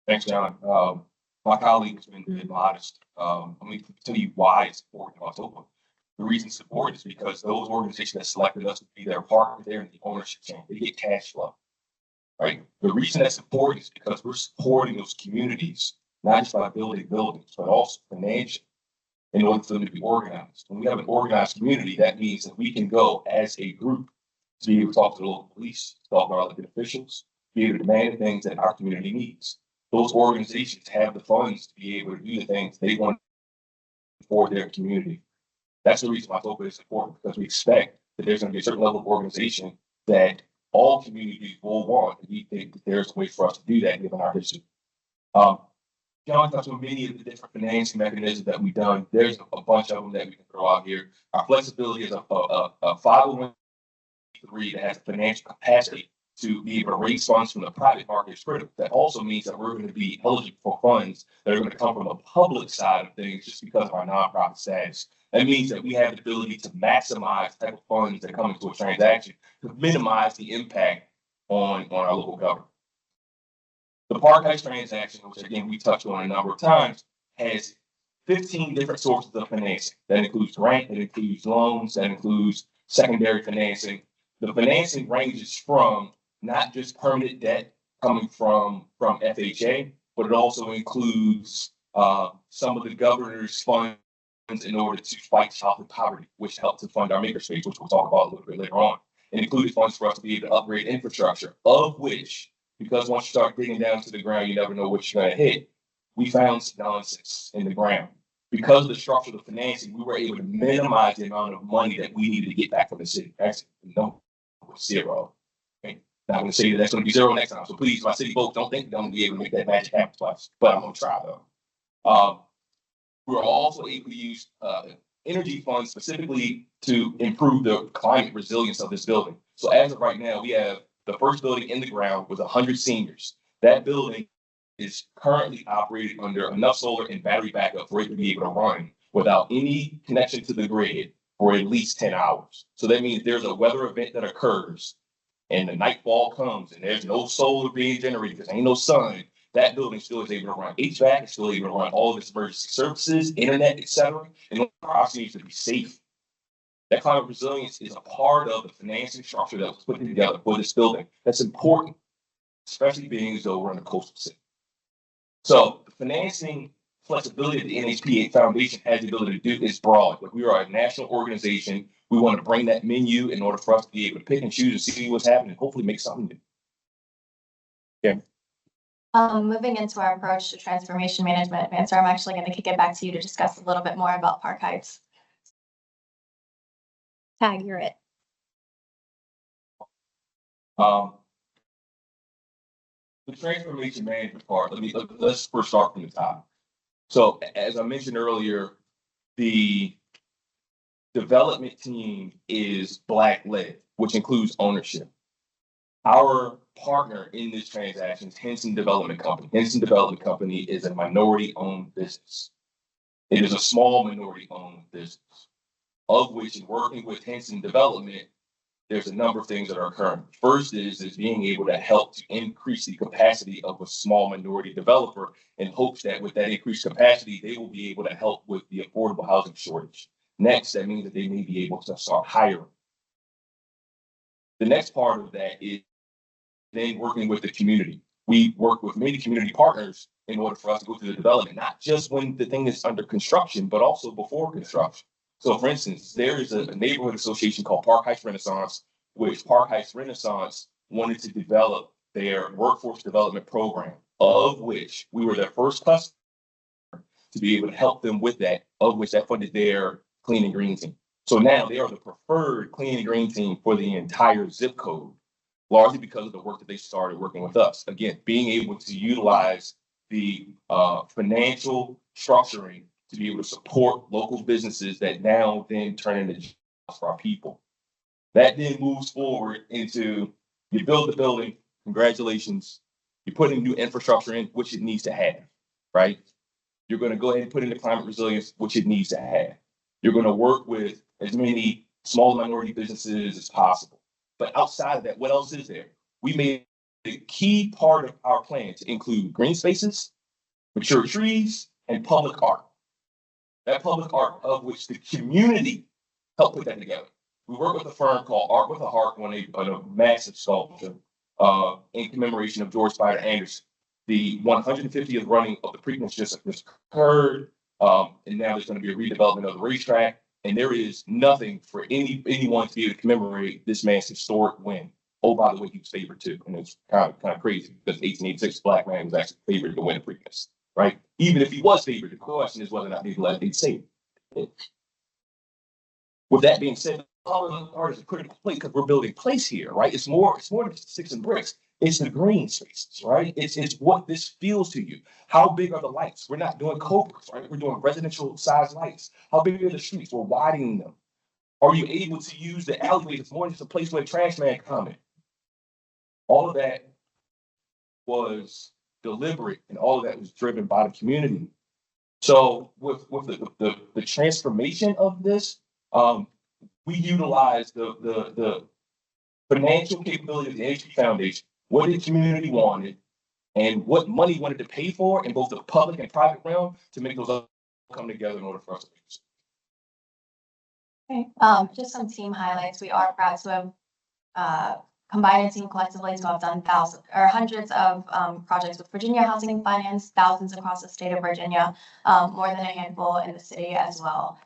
Thanks, John. My colleague has been modest. Let me tell you why it's important about October. The reason it's important is because those organizations that selected us to be their partner there in the ownership chain, they get cash flow, right? The reason that's important is because we're supporting those communities, not just by building buildings, but also financially in order for them to be organized. When we have an organized community, that means that we can go as a group to be able to talk to the local police, talk to our elected officials, be able to demand the things that our community needs. Those organizations have the funds to be able to do the things they want for their community. That's the reason why FOCA is important, because we expect that there's going to be a certain level of organization that all communities will want, and we think that there's a way for us to do that given our history. John touched on many of the different financing mechanisms that we've done. There's a bunch of them that we can throw out here. Our flexibility is a 501(c)(3) that has financial capacity to be able to raise funds from the private market is critical. That also means that we're going to be eligible for funds that are going to come from the public side of things just because of our nonprofit status. That means that we have the ability to maximize the type of funds that come into a transaction to minimize the impact on our local government. The Park Heights transaction, which again we touched on a number of times, has 15 different sources of financing. That includes grant, that includes loans, that includes secondary financing. The financing ranges from not just permanent debt coming from FHA, but it also includes some of the governor's funds in order to fight childhood poverty, which helped to fund our makerspace, which we'll talk about a little bit later on. It included funds for us to be able to upgrade infrastructure, of which, because once you start digging down to the ground, you never know what you're going to hit. We found some nonsense in the ground. Because of the structure of the financing, we were able to minimize the amount of money that we needed to get back from the city. Actually, no, zero. Okay? Not going to say that that's going to be zero next time. So please, my city folks, don't think they're going to be able to make that magic happen twice. But I'm going to try, though. We're also able to use energy funds specifically to improve the climate resilience of this building. So as of right now, we have the first building in the ground with 100 seniors. That building is currently operated under enough solar and battery backup for it to be able to run without any connection to the grid for at least 10 hours. So that means there's a weather event that occurs and the nightfall comes and there's no solar being generated because there ain't no sun. That building still is able to run HVAC, it's still able to run all of its emergency services, internet, etc. And our house needs to be safe. That climate resilience is a part of the financing structure that was put together for this building. That's important, especially being as though we're in a coastal city. So the financing flexibility that the NHPA Foundation has the ability to do is broad. Like, we are a national organization. We want to bring that menu in order for us to be able to pick and choose and see what's happening and hopefully make something new. Yeah. Moving into our approach to transformation management, Mansour, I'm actually going to kick it back to you to discuss a little bit more about Park Heights. Tag, you're it. The transformation management part, let's first start from the top. So as I mentioned earlier, the development team is Black led, which includes ownership. Our partner in this transaction is Henson Development Company. Henson Development Company is a minority-owned business. It is a small minority-owned business, of which, in working with Henson Development, there's a number of things that are occurring. First is being able to help to increase the capacity of a small minority developer in hopes that with that increased capacity, they will be able to help with the affordable housing shortage. Next, that means that they may be able to start hiring. The next part of that is then working with the community. We work with many community partners in order for us to go through the development, not just when the thing is under construction, but also before construction. So for instance, there is a neighborhood association called Park Heights Renaissance, which Park Heights Renaissance wanted to develop their workforce development program, of which we were their first customer to be able to help them with that, of which that funded their clean and green team. So now they are the preferred clean and green team for the entire zip code, largely because of the work that they started working with us. Again, being able to utilize the financial structuring to be able to support local businesses that now then turn into jobs for our people. That then moves forward into, you build the building, congratulations. You're putting new infrastructure in, which it needs to have, right? You're going to go ahead and put in the climate resilience, which it needs to have. You're going to work with as many small minority businesses as possible. But outside of that, what else is there? We made the key part of our plan to include green spaces, mature trees, and public art. That public art of which the community helped put that together. We work with a firm called Art with a Heart on a massive sculpture in commemoration of George Spider Anderson. The 150th running of the Preakness just occurred, and now there's going to be a redevelopment of the racetrack, and there is nothing for anyone to be able to commemorate this man's historic win. Oh, by the way, he was favored too, and it's kind of crazy because 1886 black man was actually favored to win the Preakness, right? Even if he was favored, the question is whether or not they'd say it. With that being said, art is a critical place because we're building place here, right? It's more than just sticks and bricks. It's the green spaces, right? It's what this feels to you. How big are the lights? We're not doing cobras, right? We're doing residential size lights. How big are the streets? We're widening them. Are you able to use the alleyways? It's more than just a place where the trash man comment. All of that was deliberate, and all of that was driven by the community. So with the transformation of this, we utilize the financial capability of the NHP Foundation, what the community wanted, and what money wanted to pay for in both the public and private realm to make those all come together in order for us to make this. Okay. Just some team highlights. We are proud to have combined a team collectively to have done hundreds of projects with Virginia Housing Finance, thousands across the state of Virginia, more than a handful in the city as well.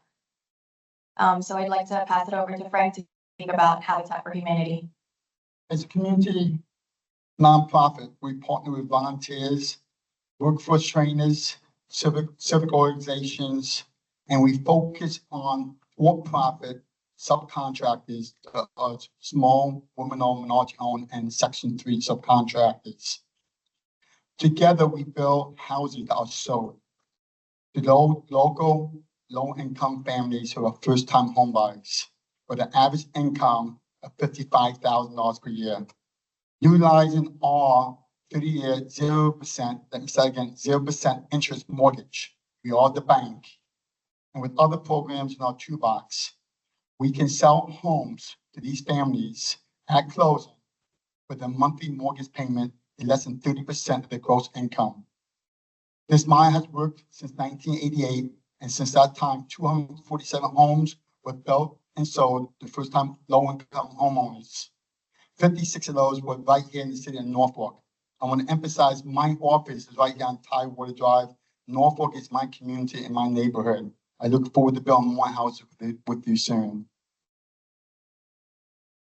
So I'd like to pass it over to Frank to speak about Habitat for Humanity. As a community nonprofit, we partner with volunteers, workforce trainers, civic organizations, and we focus on for-profit subcontractors, small, women-owned, minority-owned, and Section 3 subcontractors. Together, we build houses that are sold to those local low-income families who are first-time homebuyers with an average income of $55,000 per year. Utilizing our 30-year 0%, let me say again, 0% interest mortgage. We are the bank. And with other programs in our toolbox, we can sell homes to these families at closing with a monthly mortgage payment in less than 30% of their gross income. This model has worked since 1988, and since that time, 247 homes were built and sold to first-time low-income homeowners. 56 of those were right here in the city of Norfolk. I want to emphasize my office is right here on Tidewater Drive. Norfolk is my community and my neighborhood. I look forward to building more houses with you soon.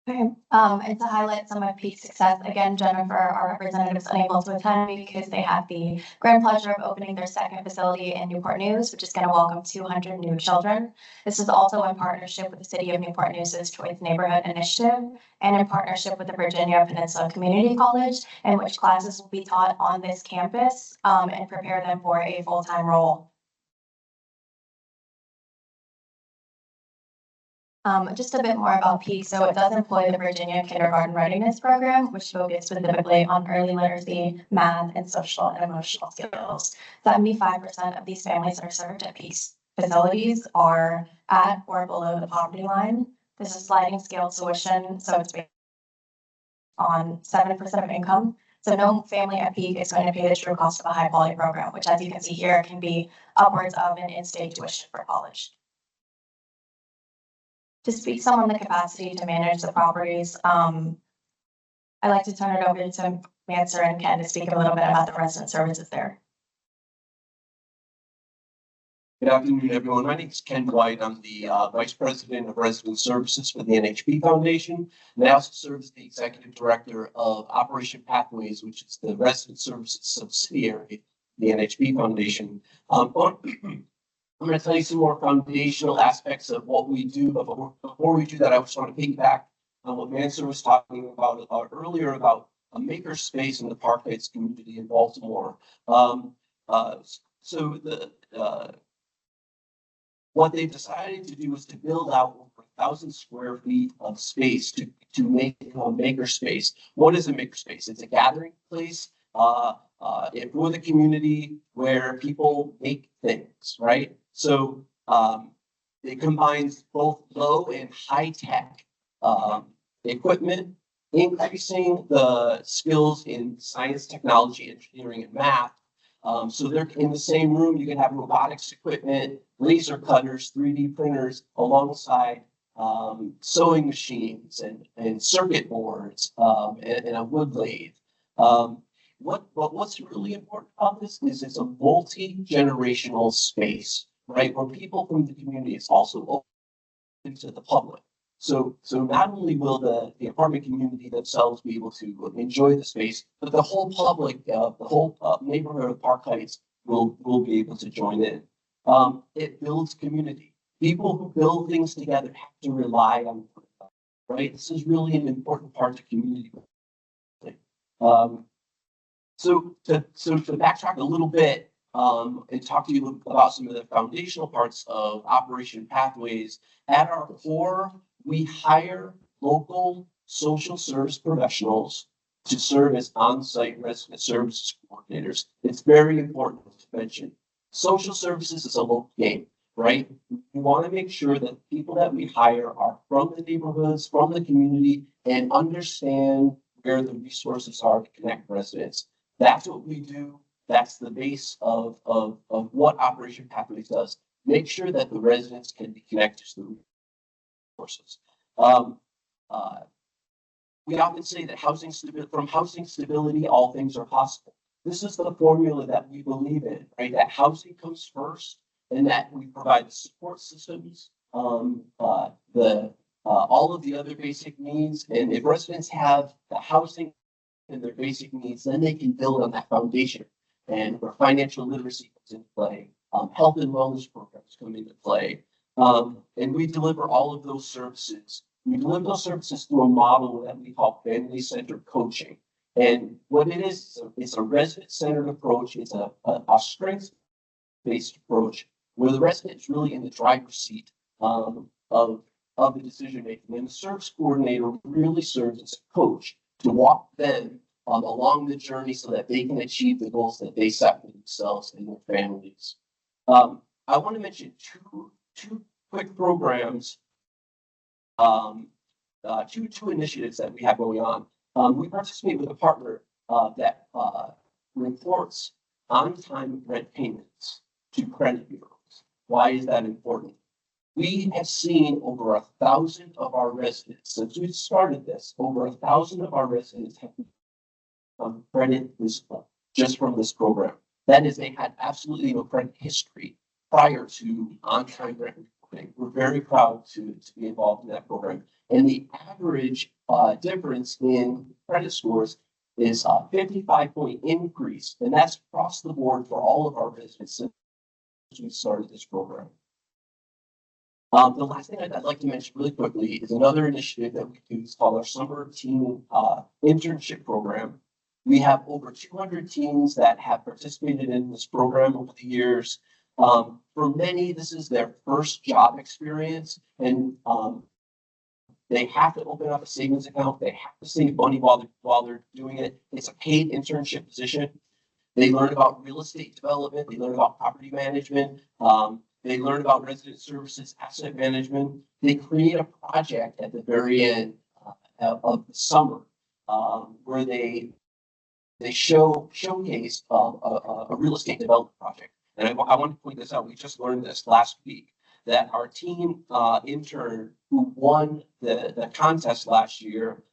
Okay, and to highlight some of Peak's success, again, Jennifer, our representative, is unable to attend because they had the grand pleasure of opening their second facility in Newport News, which is going to welcome 200 new children. This is also in partnership with the City of Newport News' Choice Neighborhood Initiative and in partnership with the Virginia Peninsula Community College, in which classes will be taught on this campus and prepare them for a full-time role. Just a bit more about Peak. So it does employ the Virginia Kindergarten Readiness Program, which focuses specifically on early literacy, math, and social and emotional skills. 75% of these families that are served at Peak's facilities are at or below the poverty line. This is sliding scale tuition, so it's based on 7% of income. So no family at Peak is going to pay the true cost of a high quality program, which, as you can see here, can be upwards of an in-state tuition for college. To speak some on the capacity to manage the properties, I'd like to turn it over to Mansur and Ken to speak a little bit about the resident services there. Good afternoon, everyone. My name is Ken White. I'm the Vice President of Resident Services for the NHP Foundation, and I also serve as the Executive Director of Operation Pathways, which is the resident services subsidiary of the NHP Foundation. I'm going to tell you some more foundational aspects of what we do, but before we do that, I just want to piggyback on what Mansur was talking about earlier about a makerspace in the Park Heights community in Baltimore. What they've decided to do is to build out over 1,000 square feet of space to make a makerspace. What is a makerspace? It's a gathering place for the community where people make things, right? So it combines both low and high tech equipment increasing the skills in science, technology, engineering, and math. So they're in the same room. You can have robotics equipment, laser cutters, 3D printers, alongside sewing machines and circuit boards and a wood lathe. What's really important about this is it's a multi-generational space, right? Where people from the community is also open to the public. So not only will the apartment community themselves be able to enjoy the space, but the whole public, the whole neighborhood of Park Heights will be able to join in. It builds community. People who build things together have to rely on one another, right? This is really an important part of community. So to backtrack a little bit and talk to you about some of the foundational parts of Operation Pathways, at our core, we hire local social service professionals to serve as on-site resident services coordinators. It's very important to mention. Social services is a local game, right? We want to make sure that people that we hire are from the neighborhoods, from the community, and understand where the resources are to connect residents. That's what we do. That's the base of what Operation Pathways does. Make sure that the residents can be connected to the resources. We often say that from housing stability, all things are possible. This is the formula that we believe in, right? That housing comes first, and that we provide the support systems, all of the other basic needs. And if residents have the housing and their basic needs, then they can build on that foundation. And where financial literacy comes into play, health and wellness programs come into play. And we deliver all of those services. We deliver those services through a model that we call family-centered coaching. And what it is, it's a resident-centered approach. It's a strengths-based approach where the resident is really in the driver's seat of the decision making. And the service coordinator really serves as a coach to walk them along the journey so that they can achieve the goals that they set for themselves and their families. I want to mention two quick programs, two initiatives that we have going on. We participate with a partner that reports on-time rent payments to credit bureaus. Why is that important? We have seen over 1,000 of our residents, since we started this, over 1,000 of our residents have credit this just from this program. That is, they had absolutely no credit history prior to on-time rent reporting. We're very proud to be involved in that program. And the average difference in credit scores is a 55-point increase. And that's across the board for all of our residents since we started this program. The last thing I'd like to mention really quickly is another initiative that we do. It's called our Summer Teen Internship Program. We have over 200 teens that have participated in this program over the years. For many, this is their first job experience, and they have to open up a savings account. They have to save money while they're doing it. It's a paid internship position. They learn about real estate development. They learn about property management. They learn about resident services, asset management. They create a project at the very end of the summer where they showcase a real estate development project. And I want to point this out. We just learned this last week that our teen intern who won the contest last year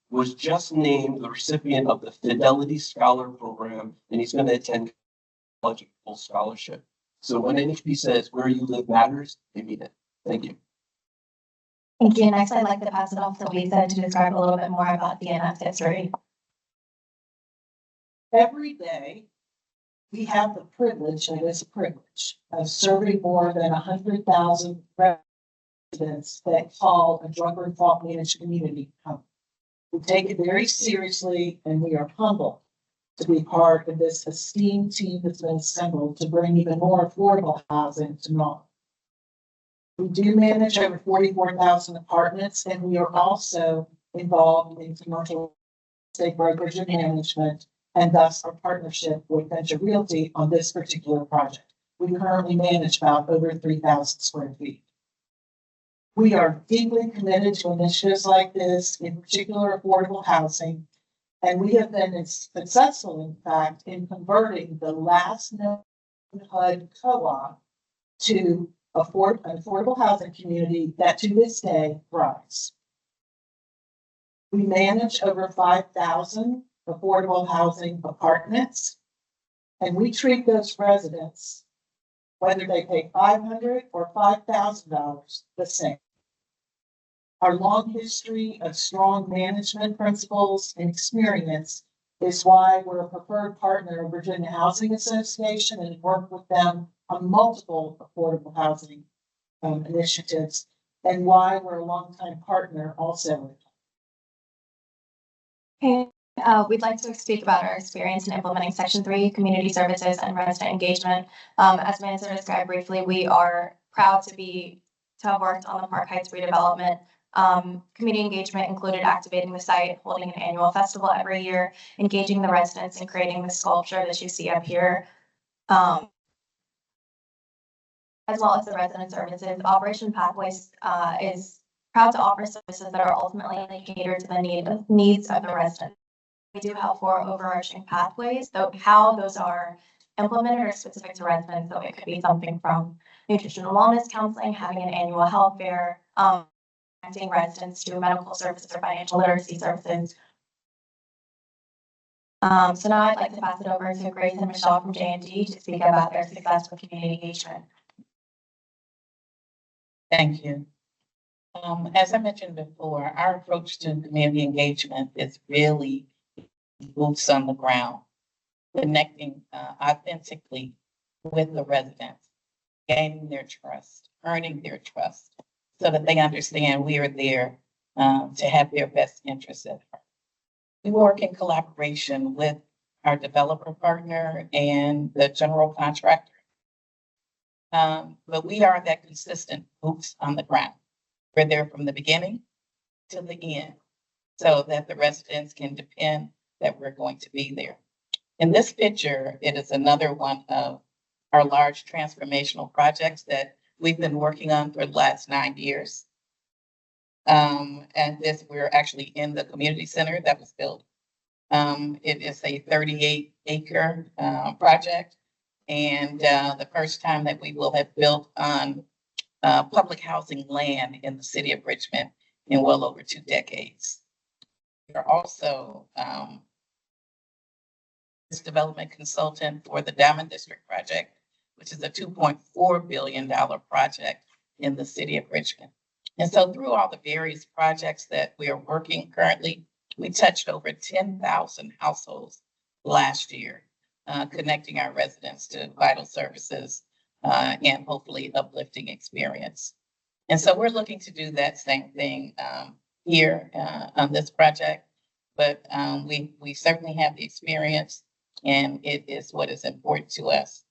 was just named the recipient of the Fidelity Scholar Program, and he's going to attend college full scholarship. So when NHP says where you live matters, they mean it. Thank you. Thank you. Next, I'd like to pass it off to Lisa to describe a little bit more about DNF's history. Every day, we have the privilege, and it's a privilege, of serving more than 100,000 residents that call a drug or thought managed community home. We take it very seriously, and we are humbled to be part of this esteemed team that's been assembled to bring even more affordable housing to Norfolk. We do manage over 44,000 apartments, and we are also involved in commercial estate brokerage and management, and thus our partnership with Venture Realty on this particular project. We currently manage about over 3,000 square feet. We are deeply committed to initiatives like this, in particular affordable housing. And we have been successful, in fact, in converting the last known HUD co-op to an affordable housing community that to this day thrives. We manage over 5,000 affordable housing apartments, and we treat those residents, whether they pay $500 or $5,000, the same. Our long history of strong management principles and experience is why we're a preferred partner of Virginia Housing Association and work with them on multiple affordable housing initiatives, and why we're a longtime partner also. Okay, we'd like to speak about our experience in implementing Section 3, community services and resident engagement. As Mansour described briefly, we are proud to have worked on the Park Heights redevelopment. Community engagement included activating the site, holding an annual festival every year, engaging the residents, and creating the sculpture that you see up here. As well as the resident services. Operation Pathways is proud to offer services that are ultimately catered to the needs of the residents. We do have 4 overarching pathways, though how those are implemented are specific to residents. So it could be something from nutritional wellness counseling, having an annual health fair, connecting residents to medical services or financial literacy services. So now I'd like to pass it over to Grace and Michelle from J&D to speak about their success with community engagement. Thank you. As I mentioned before, our approach to community engagement is really boots on the ground, connecting authentically with the residents, gaining their trust, earning their trust, so that they understand we are there to have their best interests at heart. We work in collaboration with our developer partner and the general contractor. But we are that consistent boots on the ground. We're there from the beginning to the end so that the residents can depend that we're going to be there. In this picture, it is another one of our large transformational projects that we've been working on for the last 9 years. And we're actually in the community center that was built. It is a 38-acre project. And the first time that we will have built on public housing land in the city of Richmond in well over 2 decades. We're also development consultant for the Diamond District project, which is a $2.4 billion project in the city of Richmond. And so through all the various projects that we are working currently, we touched over 10,000 households last year, connecting our residents to vital services and hopefully uplifting experience. And so we're looking to do that same thing here on this project, but we certainly have the experience, and it is what is important to us.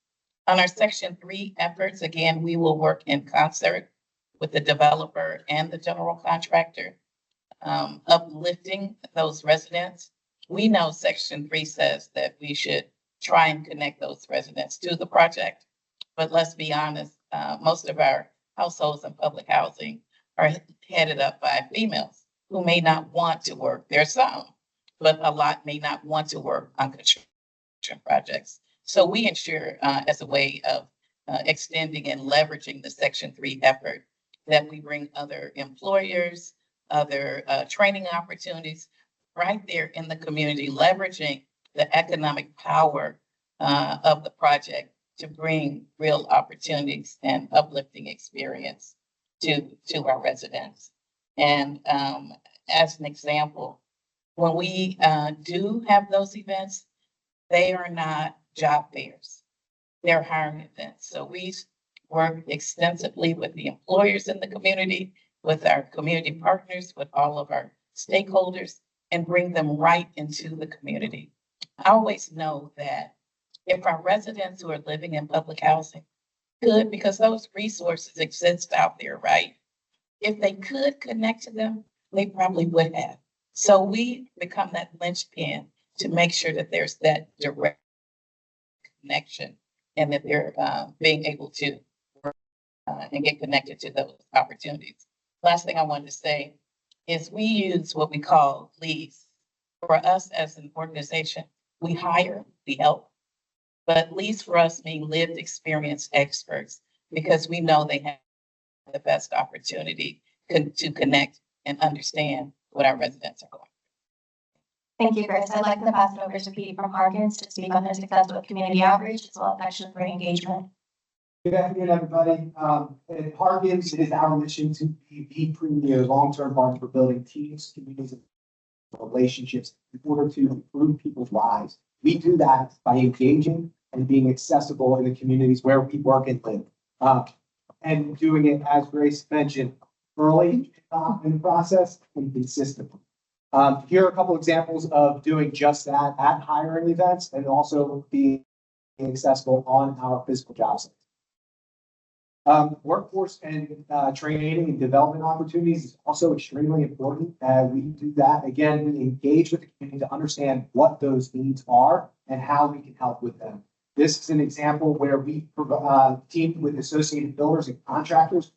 On our Section 3 efforts, again, we will work in concert with the developer and the general contractor, uplifting those residents. We know Section 3 says that we should try and connect those residents to the project, but let's be honest, most of our households in public housing are headed up by females who may not want to work. There's some, but a lot may not want to work on construction projects. So we ensure as a way of extending and leveraging the Section 3 effort that we bring other employers, other training opportunities right there in the community, leveraging the economic power of the project to bring real opportunities and uplifting experience to our residents. And as an example, when we do have those events, they are not job fairs. They're hiring events. So we work extensively with the employers in the community, with our community partners, with all of our stakeholders, and bring them right into the community. I always know that if our residents who are living in public housing could, because those resources exist out there, right? If they could connect to them, they probably would have. So we become that linchpin to make sure that there's that direct connection and that they're being able to work and get connected to those opportunities. last thing I wanted to say is we use what we call leads. For us as an organization, we hire, we help, but leads for us mean lived experience experts because we know they have the best opportunity to connect and understand what our residents are going. Thank you, Grace. I'd like to pass it over to Pete from Harkins to speak on their success with community outreach as well as Action for Engagement. Good afternoon, everybody. At Harkins, it is our mission to be the premier long-term partner for building teams, communities, and relationships in order to improve people's lives. We do that by engaging and being accessible in the communities where we work and live. And doing it, as Grace mentioned, early in the process and consistently. Here are a couple examples of doing just that at hiring events and also being accessible on our physical job sites. Workforce and training and development opportunities is also extremely important. We do that. Again, we engage with the community to understand what those needs are and how we can help with them. This is an example where we teamed with associated builders and contractors,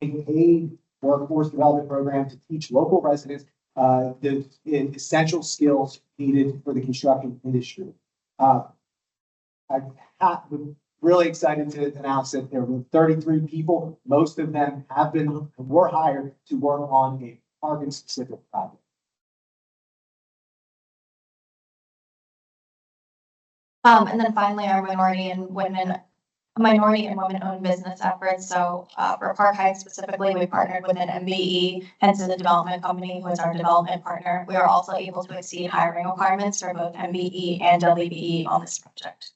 a paid workforce development program to teach local residents the essential skills needed for the construction industry. I'm really excited to announce that there were 33 people. Most of them were hired to work on a Harkins specific project. And then finally, our minority and women-owned business efforts. So for Park Heights specifically, we partnered with an MBE, hence the development company who is our development partner. We are also able to exceed hiring requirements for both MBE and WBE on this project.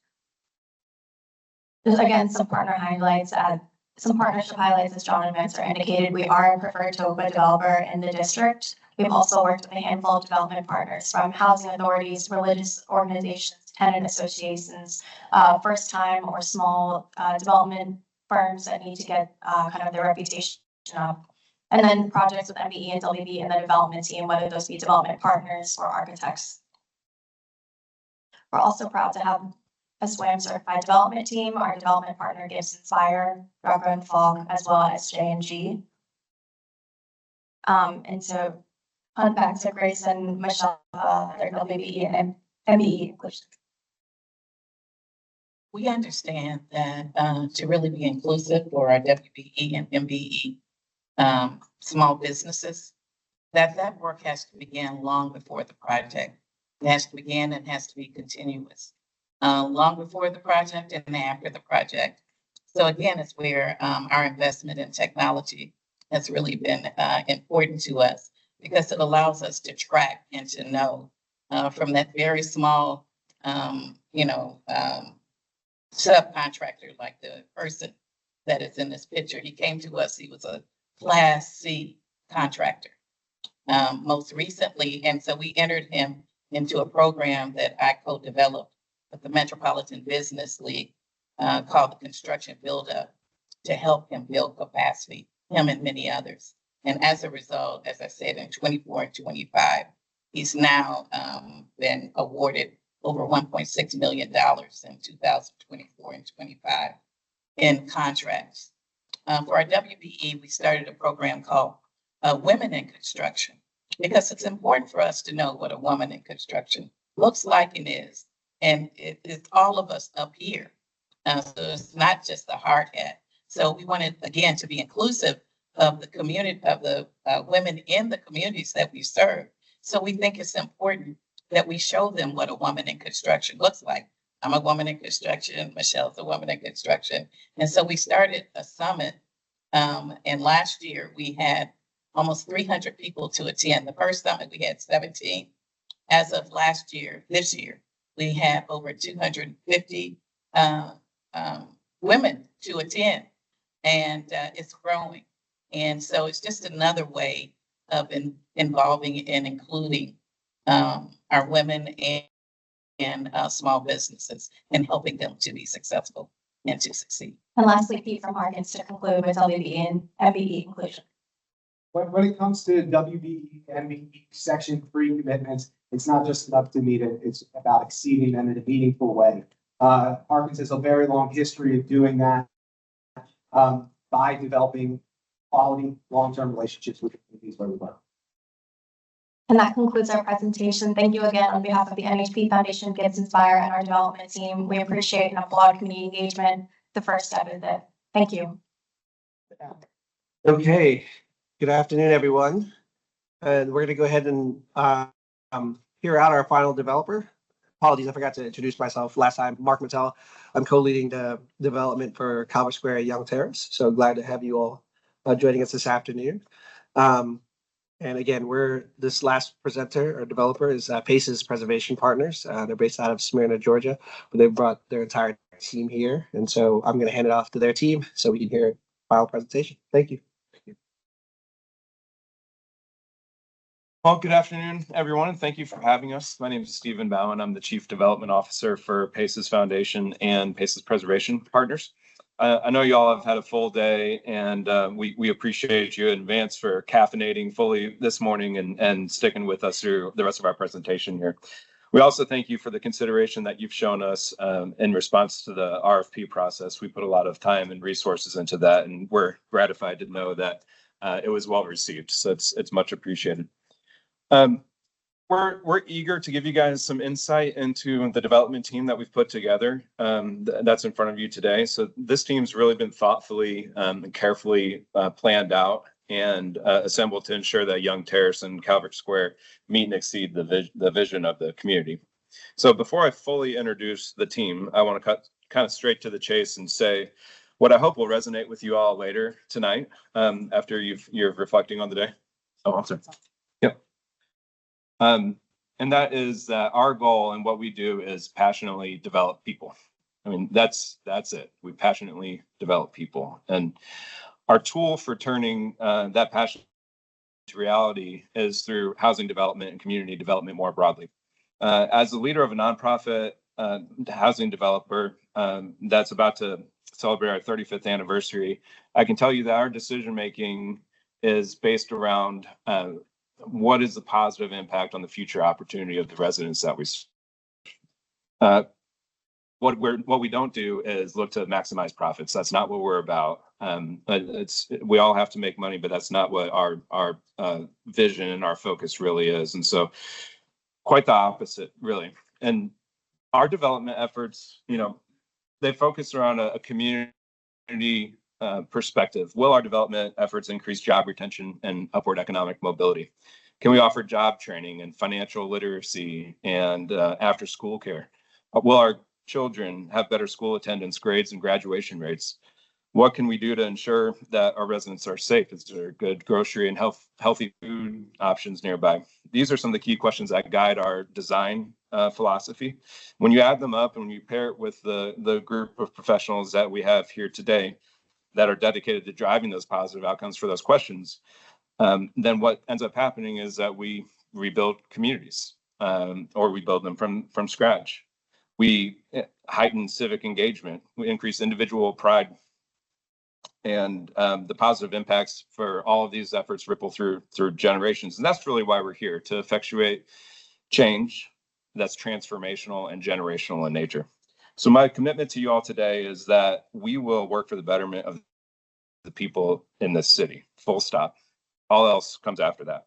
Just again, some partnership highlights, as John and Vince are indicated. We are a preferred TOPA developer in the district. We've also worked with a handful of development partners from housing authorities, religious organizations, tenant associations, first time or small development firms that need to get kind of their reputation up. And then projects with MBE and WB and the development team, whether those be development partners or architects. We're also proud to have a SWAM certified development team. Our development partner gives Inspire, Rubber and Falk, as well as J&G. And so on back to Grace and Michelle, their WBE and MBE inclusion. We understand that to really be inclusive for our WBE and MBE small businesses, that work has to begin long before the project. It has to begin and has to be continuous. Long before the project and after the project. So again, it's where our investment in technology has really been important to us because it allows us to track and to know from that very small, subcontractor, like the person that is in this picture. He came to us, he was a Class C contractor most recently. And so we entered him into a program that I co-developed with the Metropolitan Business League called the Construction Build-Up to help him build capacity, him and many others. And as a result, as I said, in 24 and 25, he's now been awarded over $1.6 million in 2024 and 25 in contracts. For our WBE, we started a program called Women in Construction because it's important for us to know what a woman in construction looks like and is. And it's all of us up here. So it's not just the hard hat. So we wanted, again, to be inclusive of the community, of the women in the communities that we serve. So we think it's important that we show them what a woman in construction looks like. I'm a woman in construction. Michelle's a woman in construction. And so we started a summit. And last year we had almost 300 people to attend. The first summit we had 17. As of this year, we have over 250 women to attend, and it's growing. And so it's just another way of involving and including our women and small businesses and helping them to be successful and to succeed. And lastly, Pete from Harkins to conclude with WBE and MBE inclusion. When it comes to WBE and MBE Section 3 commitments, it's not just enough to meet it, it's about exceeding them in a meaningful way. Harkins has a very long history of doing that by developing quality, long-term relationships with the communities where we work. And that concludes our presentation. Thank you again on behalf of the NHP Foundation, Kids Inspire, and our development team. We appreciate and applaud community engagement. The first step is it. Thank you. Okay, good afternoon, everyone. And we're going to go ahead and hear out our final developer. Apologies, I forgot to introduce myself last time. Mark Mattel. I'm co-leading the development for Calvert Square at Young Terrace. So glad to have you all joining us this afternoon. And again, this last presenter or developer is Pace's Preservation Partners. They're based out of Smyrna, Georgia, but they brought their entire team here. And so I'm going to hand it off to their team so we can hear a final presentation. Thank you. Well, good afternoon, everyone, and thank you for having us. My name is Stephen Bowen. I'm the Chief Development Officer for Pace's Foundation and Pace's Preservation Partners. I know you all have had a full day, and we appreciate you in advance for caffeinating fully this morning and sticking with us through the rest of our presentation here. We also thank you for the consideration that you've shown us in response to the RFP process. We put a lot of time and resources into that, and we're gratified to know that it was well received. So it's much appreciated. We're eager to give you guys some insight into the development team that we've put together that's in front of you today. So this team's really been thoughtfully and carefully planned out and assembled to ensure that Young Terrace and Calvert Square meet and exceed the vision of the community. So before I fully introduce the team, I want to cut kind of straight to the chase and say what I hope will resonate with you all later tonight after you're reflecting on the day. Oh, I'm sorry. Yep. And that is that our goal and what we do is passionately develop people. I mean, that's it. We passionately develop people. And our tool for turning that passion to reality is through housing development and community development more broadly. As the leader of a nonprofit housing developer that's about to celebrate our 35th anniversary, I can tell you that our decision making is based around what is the positive impact on the future opportunity of the residents that we serve. What we don't do is look to maximize profits. That's not what we're about. We all have to make money, but that's not what our vision and our focus really is. And so quite the opposite, really. And our development efforts, they focus around a community perspective. Will our development efforts increase job retention and upward economic mobility? Can we offer job training and financial literacy and after school care? Will our children have better school attendance, grades, and graduation rates? What can we do to ensure that our residents are safe? Is there good grocery and healthy food options nearby? These are some of the key questions that guide our design philosophy. When you add them up and when you pair it with the group of professionals that we have here today that are dedicated to driving those positive outcomes for those questions, then what ends up happening is that we rebuild communities or we build them from scratch. We heighten civic engagement, we increase individual pride, and the positive impacts for all of these efforts ripple through generations. And that's really why we're here, to effectuate change that's transformational and generational in nature. So my commitment to you all today is that we will work for the betterment of the people in this city, full stop. All else comes after that.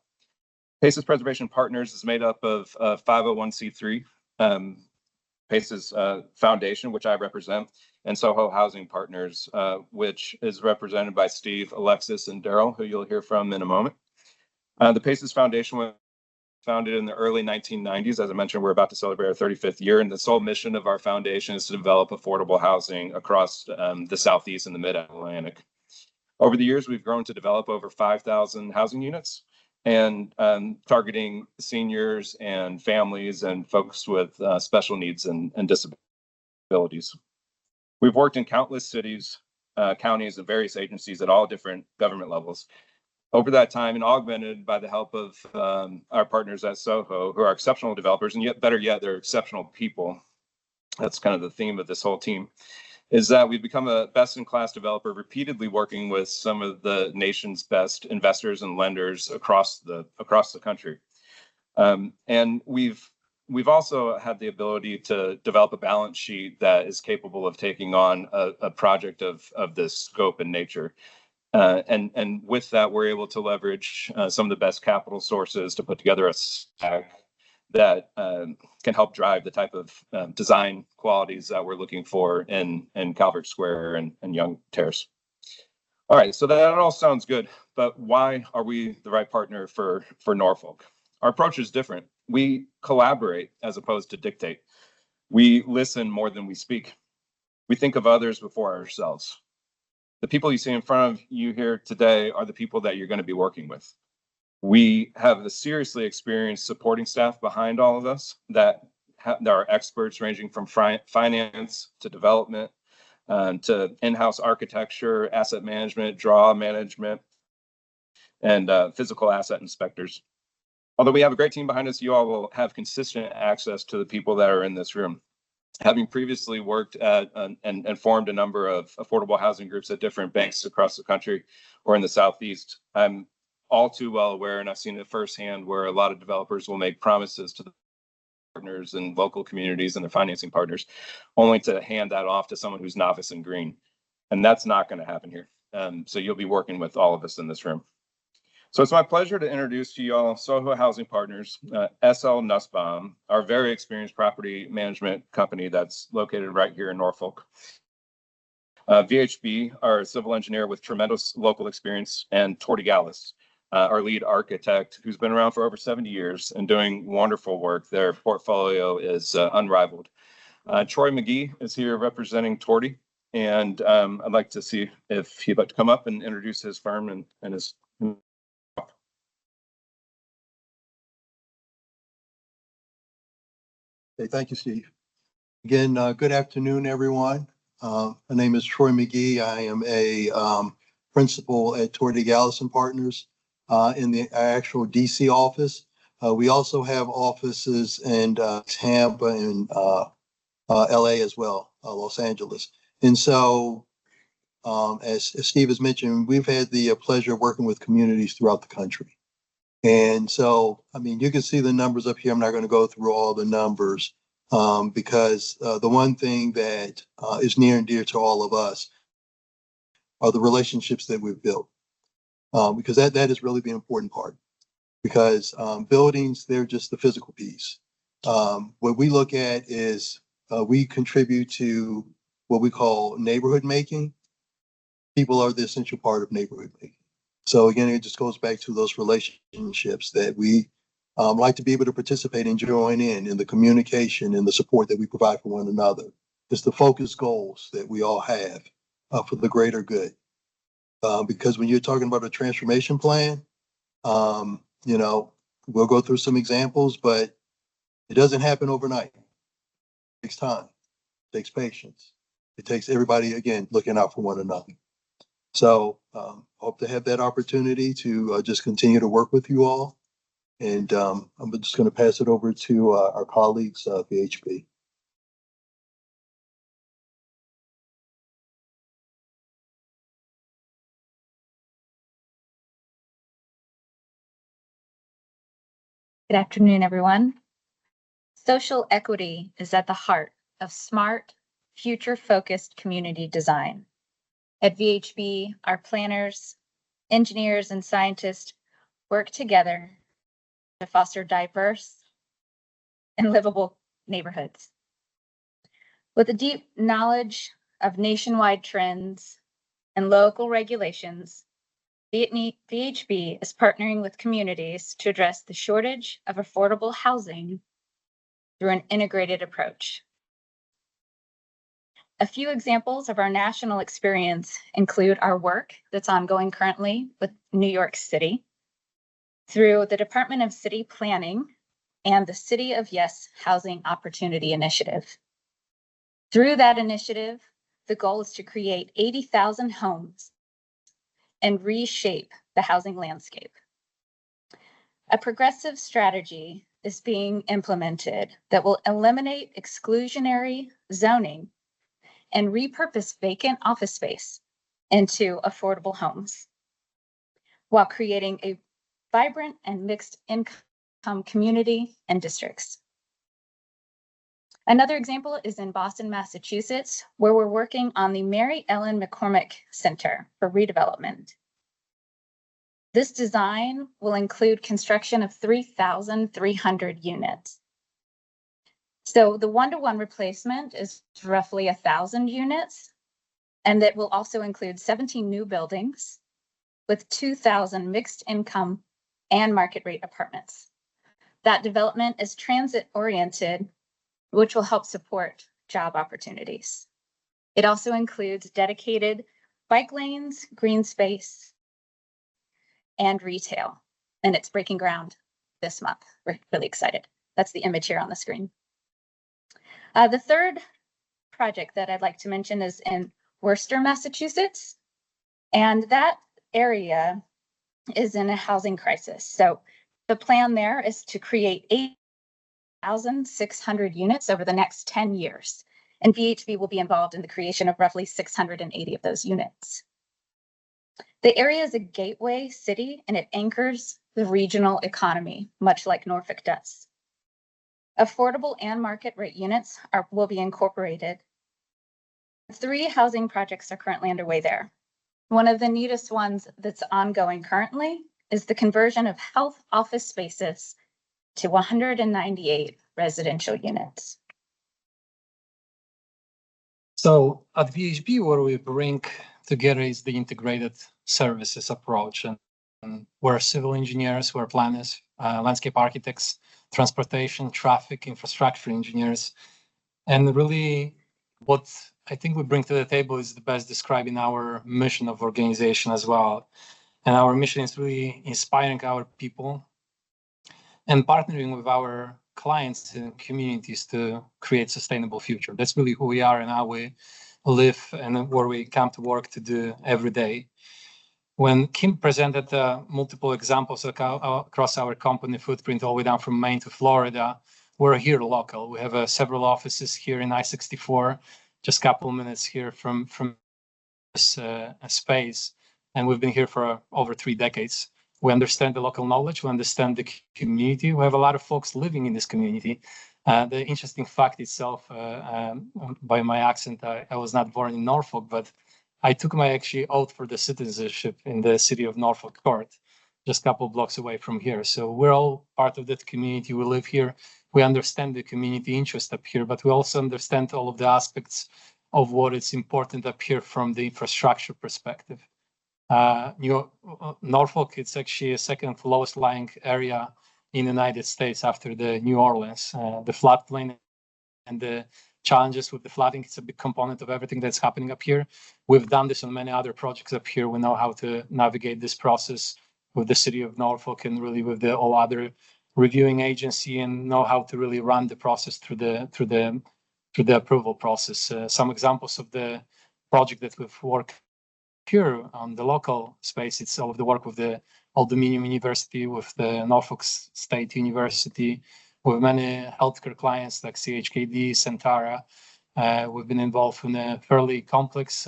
Pace's Preservation Partners is made up of 501c3, Pace's Foundation, which I represent, and Soho Housing Partners, which is represented by Steve, Alexis, and Daryl, who you'll hear from in a moment. The Pace's Foundation was founded in the early 1990s. As I mentioned, we're about to celebrate our 35th year, and the sole mission of our foundation is to develop affordable housing across the Southeast and the Mid-Atlantic. Over the years, we've grown to develop over 5,000 housing units and targeting seniors and families and folks with special needs and disabilities. We've worked in countless cities, counties, and various agencies at all different government levels. Over that time, and augmented by the help of our partners at Soho, who are exceptional developers, and yet better yet, they're exceptional people. That's kind of the theme of this whole team, is that we've become a best-in-class developer, repeatedly working with some of the nation's best investors and lenders across the country. And we've also had the ability to develop a balance sheet that is capable of taking on a project of this scope and nature. And with that, we're able to leverage some of the best capital sources to put together a stack that can help drive the type of design qualities that we're looking for in Calvert Square and Young Terrace. All right, so that all sounds good, but why are we the right partner for Norfolk? Our approach is different. We collaborate as opposed to dictate. We listen more than we speak. We think of others before ourselves. The people you see in front of you here today are the people that you're going to be working with. We have a seriously experienced supporting staff behind all of us that are experts ranging from finance to development, to in-house architecture, asset management, draw management, and physical asset inspectors. Although we have a great team behind us, you all will have consistent access to the people that are in this room. Having previously worked at and formed a number of affordable housing groups at different banks across the country or in the Southeast, I'm all too well aware, and I've seen it firsthand, where a lot of developers will make promises to the partners and local communities and their financing partners, only to hand that off to someone who's novice and green. And that's not going to happen here. So you'll be working with all of us in this room. So it's my pleasure to introduce to you all Soho Housing Partners, SL Nussbaum, our very experienced property management company that's located right here in Norfolk. VHB, our civil engineer with tremendous local experience, and Torty Gallus, our lead architect, who's been around for over 70 years and doing wonderful work. Their portfolio is unrivaled. Troy McGee is here representing Torty, and I'd like to see if he'd like to come up and introduce his firm and his. Okay, thank you, Steve. Again, good afternoon, everyone. My name is Troy McGee. I am a principal at Torty Gallus and Partners in the actual DC office. We also have offices in Tampa and LA as well, Los Angeles. And so, as Steve has mentioned, we've had the pleasure of working with communities throughout the country. And so, I mean, you can see the numbers up here. I'm not going to go through all the numbers because the one thing that is near and dear to all of us are the relationships that we've built. Because that is really the important part. Because buildings, they're just the physical piece. What we look at is we contribute to what we call neighborhood making. People are the essential part of neighborhood making. So again, it just goes back to those relationships that we like to be able to participate and join in the communication and the support that we provide for one another. It's the focused goals that we all have for the greater good. Because when you're talking about a transformation plan, you know, we'll go through some examples, but it doesn't happen overnight. It takes time, it takes patience. It takes everybody, again, looking out for one another. So hope to have that opportunity to just continue to work with you all. And I'm just going to pass it over to our colleagues, VHB. Good afternoon, everyone. Social equity is at the heart of smart, future-focused community design. At VHB, our planners, engineers, and scientists work together to foster diverse and livable neighborhoods. With a deep knowledge of nationwide trends and local regulations, VHB is partnering with communities to address the shortage of affordable housing through an integrated approach. A few examples of our national experience include our work that's ongoing currently with New York City through the Department of City Planning and the City of Yes Housing Opportunity Initiative. Through that initiative, the goal is to create 80,000 homes and reshape the housing landscape. A progressive strategy is being implemented that will eliminate exclusionary zoning and repurpose vacant office space into affordable homes, while creating a vibrant and mixed income community and districts. Another example is in Boston, Massachusetts, where we're working on the Mary Ellen McCormick Center for Redevelopment. This design will include construction of 3,300 units. So the one-to-one replacement is roughly 1,000 units, and it will also include 17 new buildings with 2,000 mixed income and market rate apartments. That development is transit oriented, which will help support job opportunities. It also includes dedicated bike lanes, green space, and retail, and it's breaking ground this month. We're really excited. That's the image here on the screen. The third project that I'd like to mention is in Worcester, Massachusetts, and that area is in a housing crisis. So the plan there is to create 8,600 units over the next 10 years, and VHB will be involved in the creation of roughly 680 of those units. The area is a gateway city, and it anchors the regional economy, much like Norfolk does. Affordable and market rate units will be incorporated. 3 housing projects are currently underway there. One of the neatest ones that's ongoing currently is the conversion of health office spaces to 198 residential units. So at VHB, what we bring together is the integrated services approach. And we're civil engineers, we're planners, landscape architects, transportation, traffic, infrastructure engineers. And really what I think we bring to the table is the best describing our mission of organization as well. And our mission is really inspiring our people and partnering with our clients and communities to create sustainable future. That's really who we are and how we live and where we come to work to do every day. When Kim presented multiple examples across our company footprint all the way down from Maine to Florida, we're here local. We have several offices here in I-64, just a couple of minutes here from this space. And we've been here for over 3 decades. We understand the local knowledge, we understand the community. We have a lot of folks living in this community. The interesting fact itself, by my accent, I was not born in Norfolk, but I took my actually oath for the citizenship in the city of Norfolk Court, just a couple of blocks away from here. So we're all part of that community. We live here. We understand the community interest up here, but we also understand all of the aspects of what is important up here from the infrastructure perspective. Norfolk, it's actually a second lowest lying area in the United States after the New Orleans. The floodplain and the challenges with the flooding, it's a big component of everything that's happening up here. We've done this on many other projects up here. We know how to navigate this process with the city of Norfolk and really with the all other reviewing agency, and know how to really run the process through the approval process. Some examples of the project that we've worked here on the local space, it's all of the work with the Old Dominion University, with the Norfolk State University, with many healthcare clients like CHKD, Centara. We've been involved in a fairly complex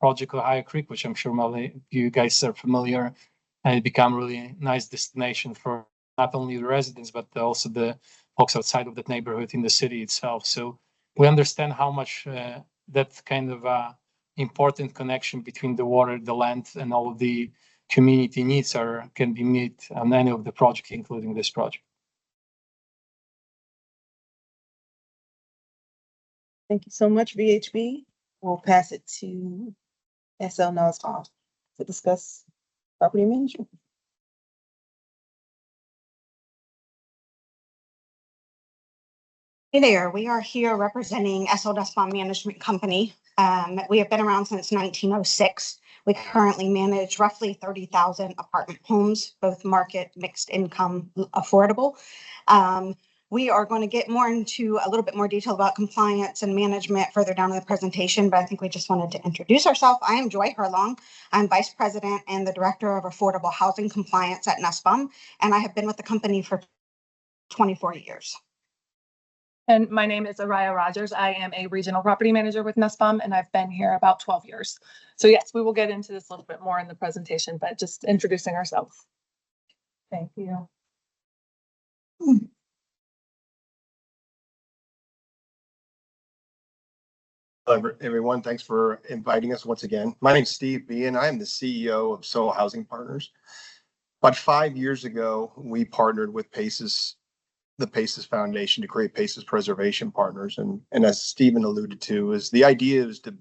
project with Higher Creek, which I'm sure many of you guys are familiar, and it became really nice destination for not only the residents, but also the folks outside of that neighborhood in the city itself. So we understand how much that kind of important connection between the water, the land, and all of the community needs can be met on any of the projects, including this project. Thank you so much, VHB. We'll pass it to SL Noshoff to discuss property management. Hey there, we are here representing SL Nussbaum Management Company. We have been around since 1906. We currently manage roughly 30,000 apartment homes, both market, mixed income, affordable. We are going to get more into a little bit more detail about compliance and management further down in the presentation, but I think we just wanted to introduce ourselves. I am Joy Herlong. I'm Vice President and the Director of Affordable Housing Compliance at Nussbaum, and I have been with the company for 24 years. And my name is Araya Rogers. I am a regional property manager with Nussbaum, and I've been here about 12 years. So yes, we will get into this a little bit more in the presentation, but just introducing ourselves. Thank you. Hello, everyone. Thanks for inviting us once again. My name is Steve B, and I am the CEO of Soho Housing Partners. About 5 years ago, we partnered with the Paces Foundation to create Paces Preservation Partners. And as Stephen alluded to, is the idea is to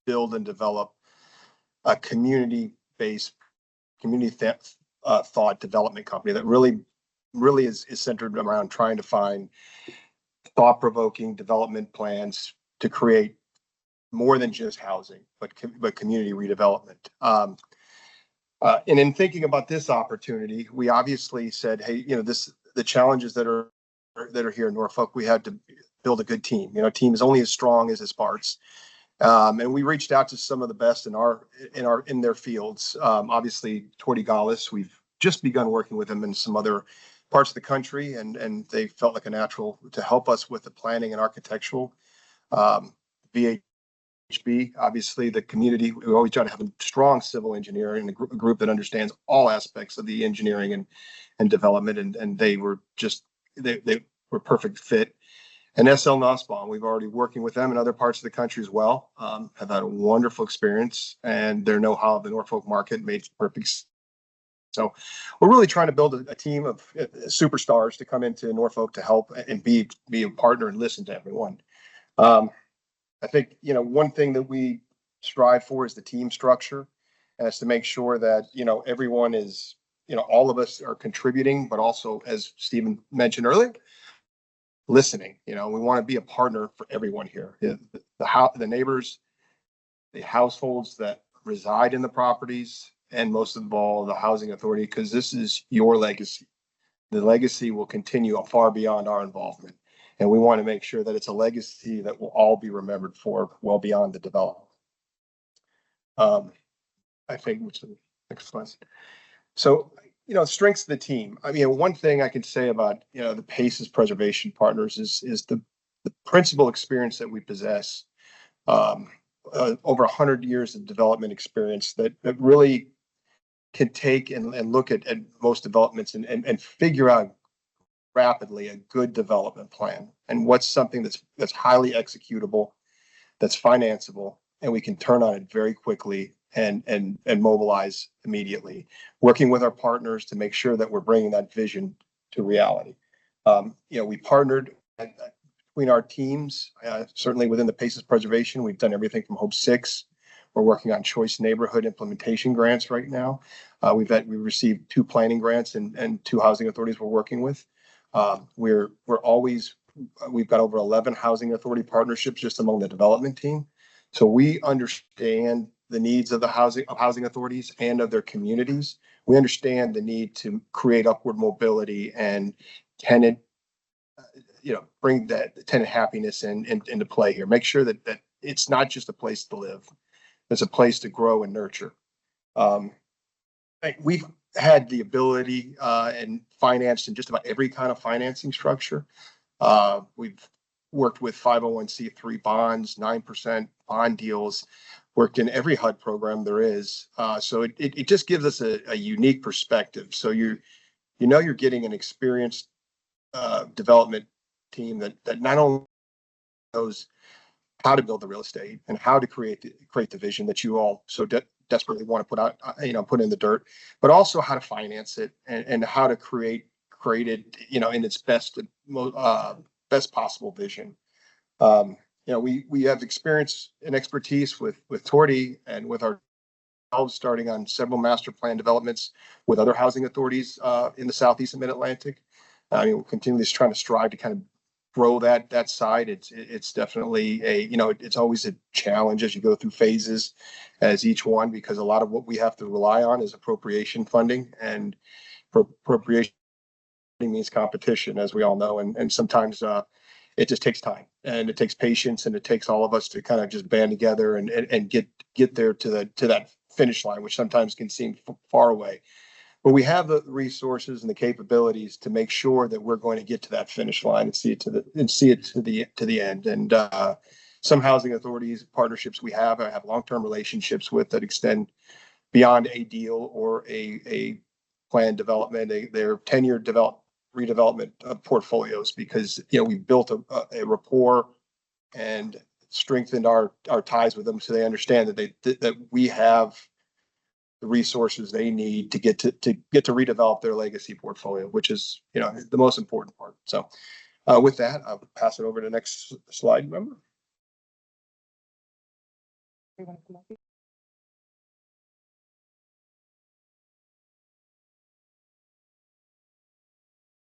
build and develop a community-based, thought development company that really is centered around trying to find thought-provoking development plans to create more than just housing, but community redevelopment. And in thinking about this opportunity, we obviously said, hey, the challenges that are here in Norfolk, we had to build a good team. Team is only as strong as its parts. And we reached out to some of the best in their fields. Obviously, Tortigalis, we've just begun working with them in some other parts of the country, and they felt like a natural to help us with the planning and architectural. VHB, obviously the community, we always try to have a strong civil engineer and a group that understands all aspects of the engineering and development, and they were a perfect fit. And SL Nussbaum, we've already working with them in other parts of the country as well. Have had a wonderful experience, and their know-how of the Norfolk market made perfect sense. So we're really trying to build a team of superstars to come into Norfolk to help and be a partner and listen to everyone. I think, one thing that we strive for is the team structure, as to make sure that, everyone is, all of us are contributing, but also, as Stephen mentioned earlier, listening. We want to be a partner for everyone here. The neighbors, the households that reside in the properties, and most of all, the housing authority, because this is your legacy. The legacy will continue far beyond our involvement. And we want to make sure that it's a legacy that will all be remembered for well beyond the development. I think, which is the next slide. So, strengths of the team. I mean, one thing I can say about, the Paces Preservation Partners is the principal experience that we possess. Over 100 years of development experience that really can take and look at most developments and figure out rapidly a good development plan, and what's something that's highly executable, that's financeable, and we can turn on it very quickly and mobilize immediately, working with our partners to make sure that we're bringing that vision to reality. We partnered between our teams, certainly within the Paces Preservation. We've done everything from Hope 6. We're working on Choice Neighborhood implementation grants right now. We received 2 planning grants and 2 housing authorities we're working with. We've got over 11 housing authority partnerships just among the development team. So we understand the needs of the housing authorities and of their communities. We understand the need to create upward mobility and tenant, bring that tenant happiness into play here. Make sure that it's not just a place to live. It's a place to grow and nurture. We've had the ability and financed in just about every kind of financing structure. We've worked with 501c3 bonds, 9% bond deals, worked in every HUD program there is. So it just gives us a unique perspective. So you're getting an experienced development team that not only knows how to build the real estate and how to create the vision that you all so desperately want to put out, put in the dirt, but also how to finance it and how to create it, in its best possible vision. We have experience and expertise with Torty and with ourselves, starting on several master plan developments with other housing authorities in the Southeast and Mid-Atlantic. We're continually trying to strive to kind of grow that side. It's definitely it's always a challenge as you go through phases as each one, because a lot of what we have to rely on is appropriation funding, and appropriation means competition, as we all know, and sometimes it just takes time, and it takes patience, and it takes all of us to kind of just band together and get there to that finish line, which sometimes can seem far away. But we have the resources and the capabilities to make sure that we're going to get to that finish line and see it to the end. And some housing authorities partnerships we have long-term relationships with that extend beyond a deal or a planned development. They're 10-year redevelopment portfolios, because we've built a rapport and strengthened our ties with them, so they understand that we have the resources they need to get to redevelop their legacy portfolio, which is, the most important part. So with that, I'll pass it over to the next slide, remember?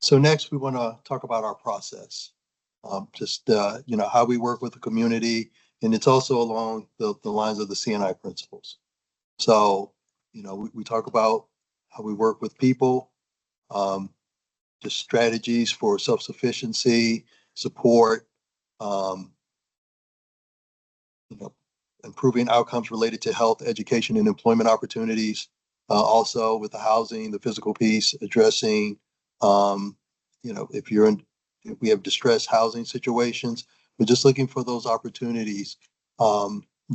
So next, we want to talk about our process. How we work with the community, and it's also along the lines of the CNI principles. So, we talk about how we work with people, just strategies for self-sufficiency, support, improving outcomes related to health, education, and employment opportunities. Also with the housing, the physical piece, addressing, if we have distressed housing situations, we're just looking for those opportunities,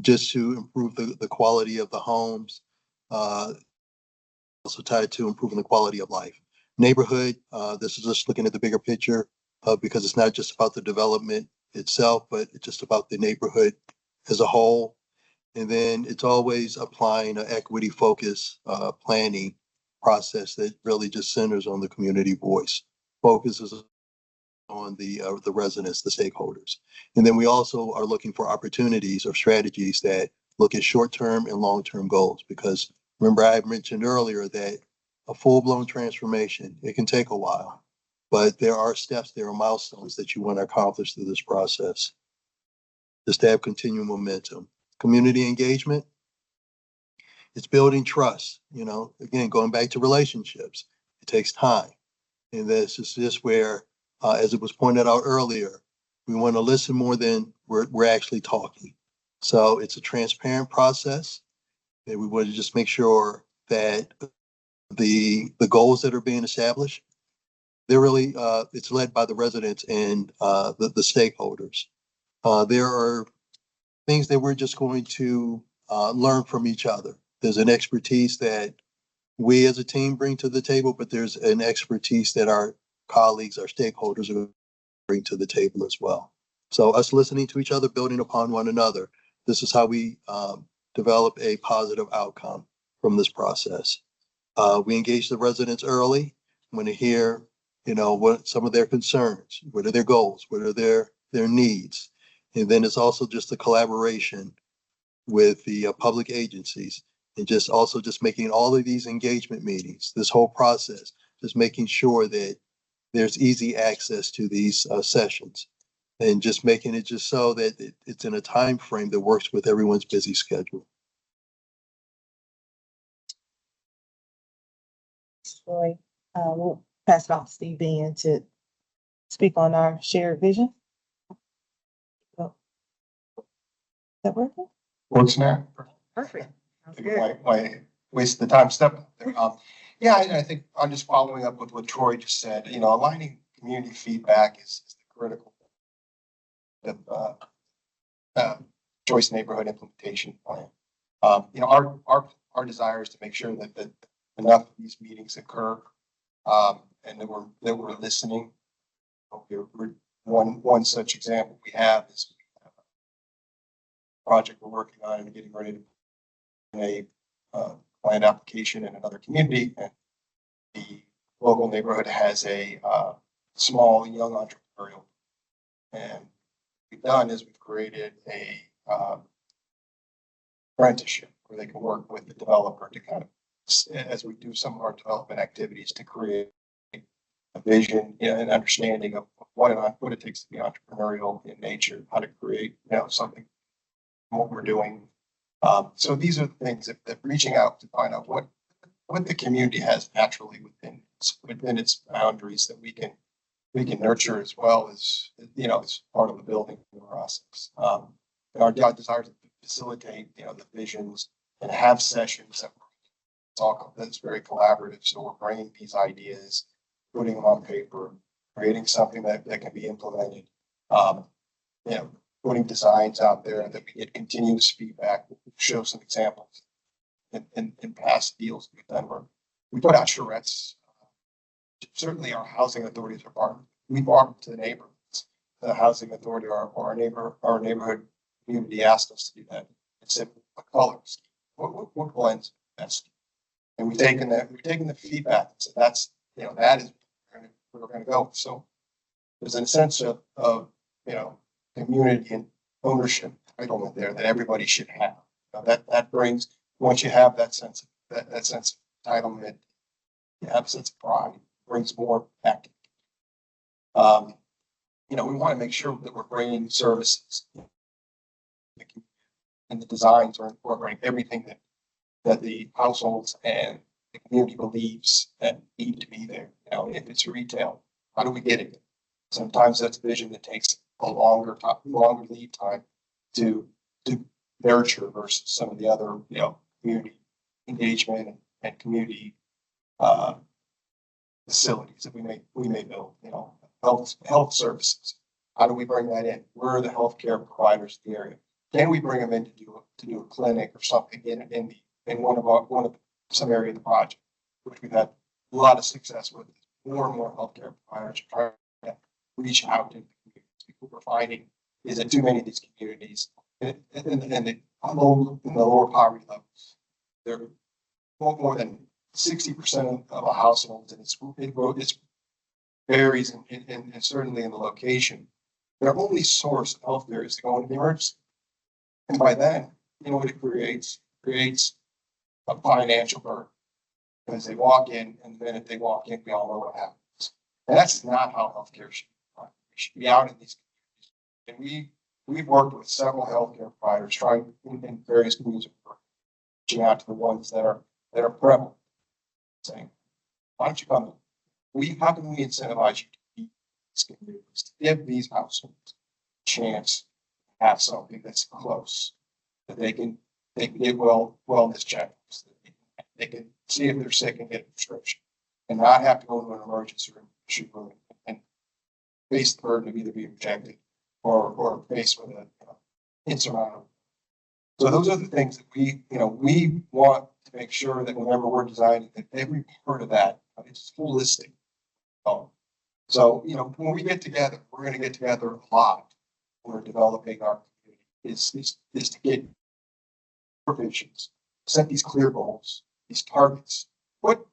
just to improve the quality of the homes, also tied to improving the quality of life. Neighborhood, this is just looking at the bigger picture, because it's not just about the development itself, but it's just about the neighborhood as a whole. And then it's always applying an equity focus planning process that really just centers on the community voice, focuses on the residents, the stakeholders. And then we also are looking for opportunities or strategies that look at short-term and long-term goals, because remember, I mentioned earlier that a full-blown transformation, it can take a while, but there are steps, there are milestones that you want to accomplish through this process, just to have continued momentum. Community engagement, it's building trust, again, going back to relationships, it takes time. And this is just where, as it was pointed out earlier, we want to listen more than we're actually talking. So it's a transparent process, and we want to just make sure that the goals that are being established, they're really, it's led by the residents and the stakeholders. There are things that we're just going to learn from each other. There's an expertise that we as a team bring to the table, but there's an expertise that our colleagues, our stakeholders are bring to the table as well. So us listening to each other, building upon one another, this is how we develop a positive outcome from this process. We engage the residents early, want to hear, what some of their concerns, what are their goals, what are their needs. And then it's also just the collaboration with the public agencies, and just making all of these engagement meetings, this whole process, just making sure that there's easy access to these sessions, and just making it just so that it's in a time frame that works with everyone's busy schedule. Troy, we'll pass it off to Steve Bean to speak on our shared vision. Is that working? Works now. Perfect. Why waste the time stepping there? Yeah, I think I'm just following up with what Troy just said. Aligning community feedback is the critical choice neighborhood implementation plan. Our desire is to make sure that enough of these meetings occur, and that we're listening. One such example we have is a project we're working on and getting ready to a planned application in another community, and the local neighborhood has a small young entrepreneurial. And what we've done is we've created a apprenticeship where they can work with the developer to kind of, as we do some of our development activities, to create a vision, and understanding of what it takes to be entrepreneurial in nature, how to create, something, what we're doing. So these are the things that reaching out to find out what the community has naturally within its boundaries that we can nurture, as well as, as part of the building process. Our desire to facilitate, the visions and have sessions that's very collaborative. So we're bringing these ideas, putting them on paper, creating something that can be implemented. Putting designs out there that we get continuous feedback. We'll show some examples in past deals we've done where we put out charrettes. Certainly our housing authorities are part. We brought to the neighborhoods. The housing authority or our neighborhood community asked us to do that. It said, what colors? What blends best? And we've taken the feedback, so that's, that is where we're gonna go. So there's a sense of, community and ownership entitlement there that everybody should have. That brings, once you have that sense of entitlement, you have a sense of pride, brings more back. We want to make sure that we're bringing services and the designs are incorporating everything that the households and the community believes that need to be there. If it's retail, how do we get it? Sometimes that's a vision that takes a longer lead time to nurture versus some of the other, community engagement and community facilities that we may build, health services. How do we bring that in? Where are the healthcare providers in the area? Can we bring them in to do a clinic or something in one of some area of the project, which we've had a lot of success with. More and more healthcare providers are trying to reach out to the communities. What we're finding is that too many of these communities in the lower poverty levels, they're more than 60% of a household, and it varies and certainly in the location. Their only source of health care is to go into the emergency. And by then, what it creates a financial burden. Because they walk in, and the minute they walk in, we all know what happens. And that's not how healthcare should be. It should be out in these communities. And we've worked with several healthcare providers trying in various communities, reaching out to the ones that are prevalent, saying, why don't you come in? How can we incentivize you to be these communities, to give these households a chance to have something that's close, that they can get wellness checkups, they can see if they're sick and get a prescription, and not have to go to an emergency room and face the burden of either being rejected or faced with an insurmountable. So those are the things that we want to make sure that whenever we're designing, that every part of that is holistic. So when we get together, we're going to get together a lot. We're developing our community is to get provisions, set these clear goals, these targets, put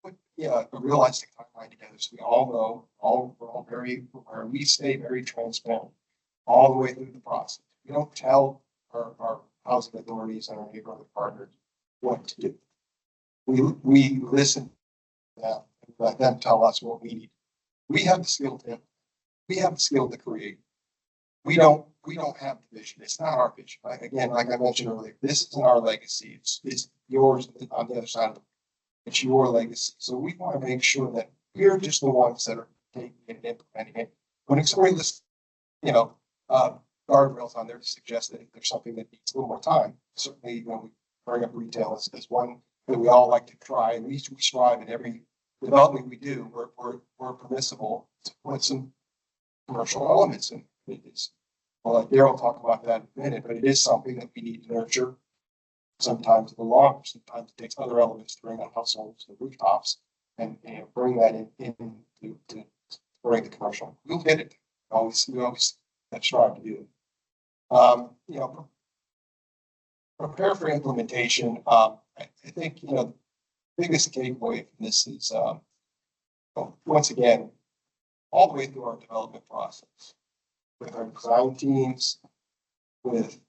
a realistic timeline together so we all know, we're all where we stay very transparent all the way through the process. We don't tell our housing authorities and our neighborhood partners what to do. We listen to them and let them tell us what we need. We have the skill to create. We don't have the vision. It's not our vision. Again, like I mentioned earlier, this isn't our legacy. It's yours on the other side of it. It's your legacy. So we want to make sure that we're just the ones that are taking it and implementing it. When it's going to guardrails on there to suggest that if there's something that needs a little more time, certainly when we bring up retail as one that we all like to try, and we strive in every development we do, we're permissible to put some commercial elements in. Well, Darryl will talk about that in a minute, but it is something that we need to nurture. Sometimes the longer, sometimes it takes other elements to bring on households and rooftops and bring that in to bring the commercial. We'll get it. We always strive to do it. Prepare for implementation. I think the biggest takeaway from this is once again, all the way through our development process, with our design teams, with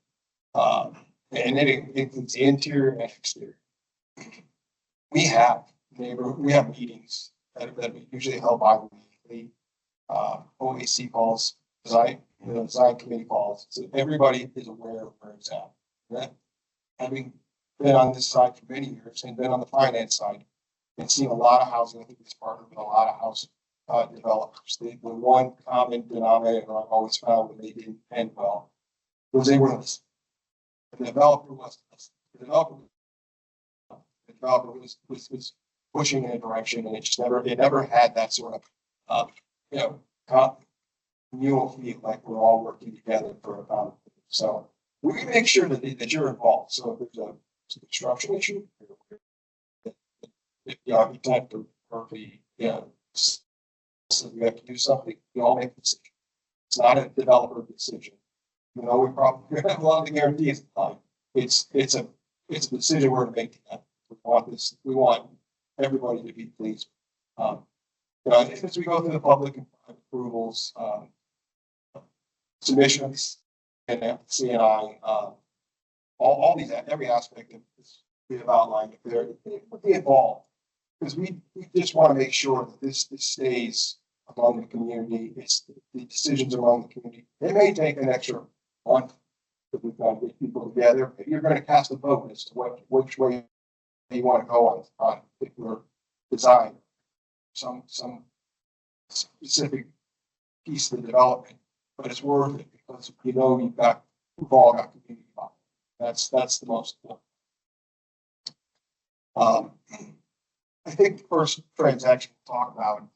and it includes the interior and exterior. We have meetings that we usually held bi-weekly, OAC calls, design committee calls, so everybody is aware of where it's at. Right? Having been on this side for many years and been on the finance side and seen a lot of housing, I think it's partnered with a lot of house developers. The one common denominator I've always found when they didn't end well was they were listening. The developer was pushing in a direction, and it never had that sort of communal feel like we're all working together for a common thing. So we make sure that you're involved. So if there's a construction issue, if the architect or the so we have to do something, we all make a decision. It's not a developer decision. We probably have a lot of the guarantees. It's a decision we're going to make together. want this, we want everybody to be pleased. You know, as we go through the public and private approvals, submissions and CNI, all these, every aspect of this we have outlined, there would be involved. Because we just want to make sure that this stays among the community, it's the decisions among the community. It may take an extra month if we've got to get people together. If you're going to cast a vote as to which way you want to go on a particular design, some specific piece of the development, but it's worth it because you know we've all got community involved. That's the most important. I think the first transaction we'll talk about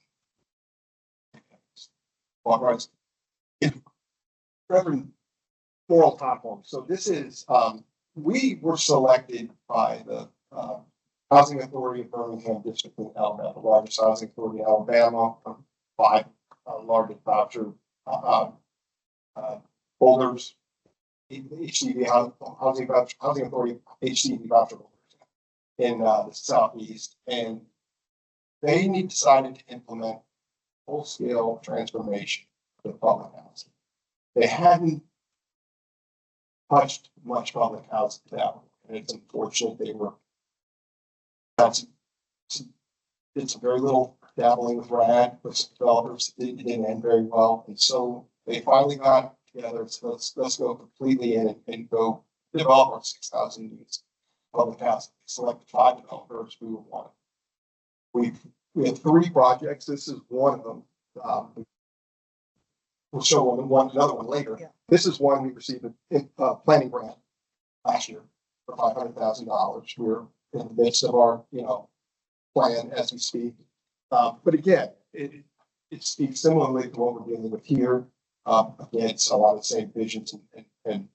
is Reverend Moral Top Home. So this is we were selected by the Housing Authority of Birmingham District in Alabama, the largest housing authority in Alabama, by largest voucher holders, HDV Housing Authority HDV voucher holders in the Southeast, and they decided to implement full-scale transformation of the public housing. They hadn't touched much public housing now, and it's unfortunate they were. It's very little dabbling with RAD with developers. It didn't end very well, and so they finally got together. So let's go completely in and go develop our 6,000 units public housing. Selected 5 developers. We were one. We had 3 projects. This is one of them. We'll show another one later. Yeah. This is one we received a planning grant last year for $500,000. We're in the midst of our plan as we speak. But again, it speaks similarly to what we're dealing with here. Again, it's a lot of the same visions and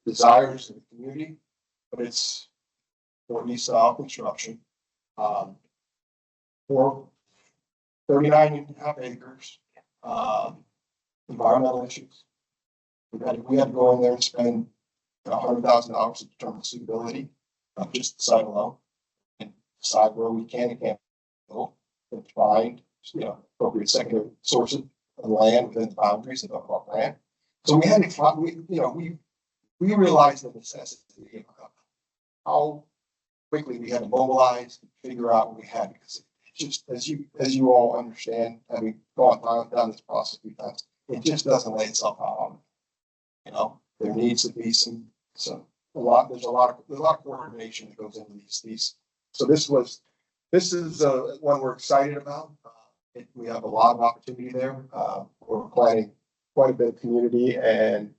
desires of the community, but it's for style construction. For 39.5 acres, environmental issues. We had to go in there and spend $100,000 to determine suitability of just the site alone, and decide where we can and can't go, and find appropriate secondary sources of land within the boundaries of our land. So we had to find, we realized the necessity of how quickly we had to mobilize and figure out what we had, because just as you all understand, having gone down this process, it just doesn't lay itself out on. There needs to be there's a lot of coordination that goes into these. So this is one we're excited about. We have a lot of opportunity there. We're planning quite a bit of community and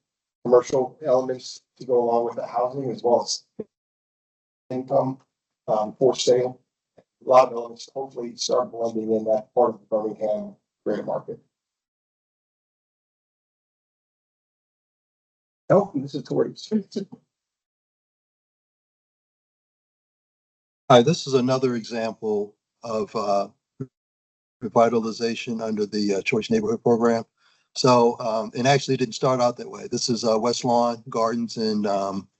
commercial elements to go along with the housing, as well as income for sale. A lot of elements hopefully start blending in that part of the Birmingham greater market. Oh, this is Tori's. Hi, this is another example of revitalization under the Choice Neighborhood Program. So, and actually it didn't start out that way. This is West Lawn Gardens in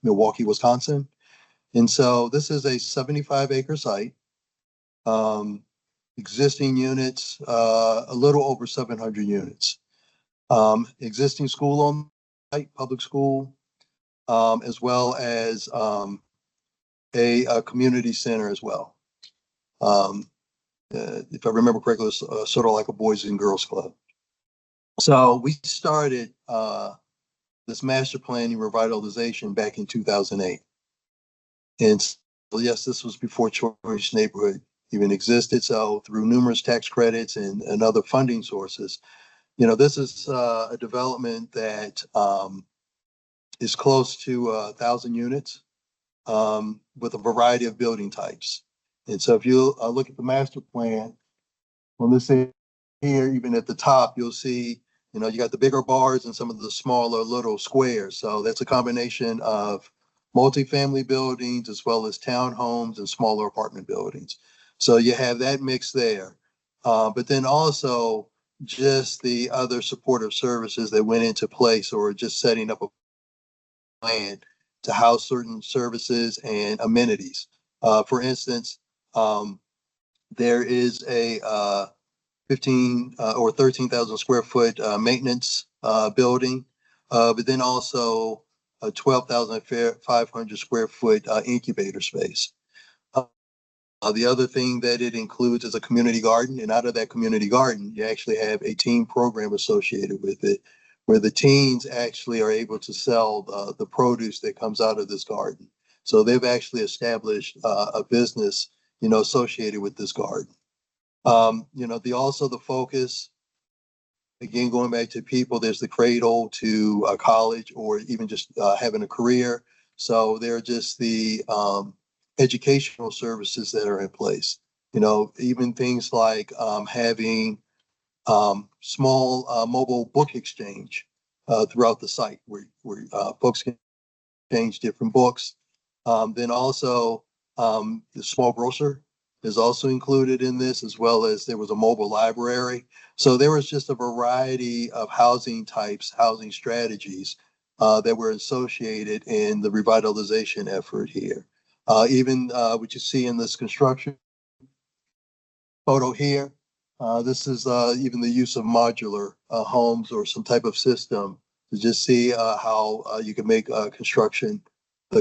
Milwaukee, Wisconsin. And so this is a 75-acre site. Existing units, a little over 700 units. Existing school on site, public school, as well as a community center as well. If I remember correctly, it's sort of like a Boys and Girls Club. So we started this master planning revitalization back in 2008. And so, yes, this was before Choice Neighborhood even existed. So through numerous tax credits and other funding sources, this is a development that is close to 1,000 units with a variety of building types. And so if you look at the master plan, on this here, even at the top, you'll see, you got the bigger bars and some of the smaller little squares. So that's a combination of multifamily buildings as well as townhomes and smaller apartment buildings. So you have that mix there. But then also just the other supportive services that went into place, or just setting up a plan to house certain services and amenities. For instance, there is a 15 or 13,000 square foot maintenance building, but then also a 12,500 square foot incubator space. The other thing that it includes is a community garden, and out of that community garden, you actually have a teen program associated with it, where the teens actually are able to sell the produce that comes out of this garden. So they've actually established a business, associated with this garden. The focus, again, going back to people, there's the cradle to college or even just having a career. So they're just the educational services that are in place. Even things like having small mobile book exchange throughout the site where folks can exchange different books. Then also the small grocer is also included in this, as well as there was a mobile library. So there was just a variety of housing types, housing strategies that were associated in the revitalization effort here. Even what you see in this construction photo here, this is even the use of modular homes or some type of system to just see how you can make the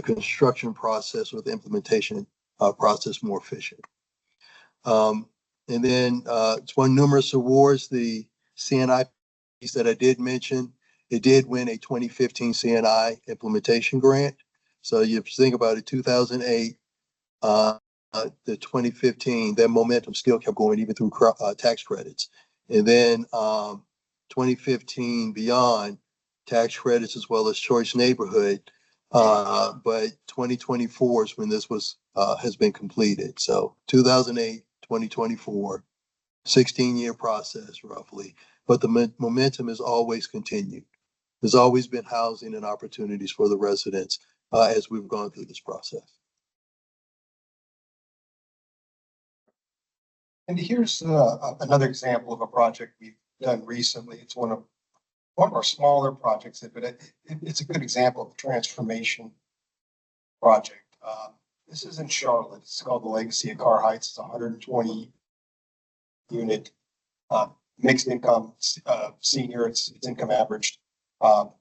construction process or the implementation process more efficient. And then it's won numerous awards. The CNI piece that I did mention, it did win a 2015 CNI implementation grant. So you think about it, 2008, the 2015, that momentum still kept going even through tax credits. And then 2015 beyond, tax credits as well as choice neighborhood. But 2024 is when this has been completed. So 2008, 2024, 16-year process roughly. But the momentum has always continued. There's always been housing and opportunities for the residents as we've gone through this process. And here's another example of a project we've done recently. It's one of our smaller projects, but it's a good example of a transformation project. This is in Charlotte. It's called the Legacy of Car Heights. It's a 120 unit mixed income senior. It's income averaged. The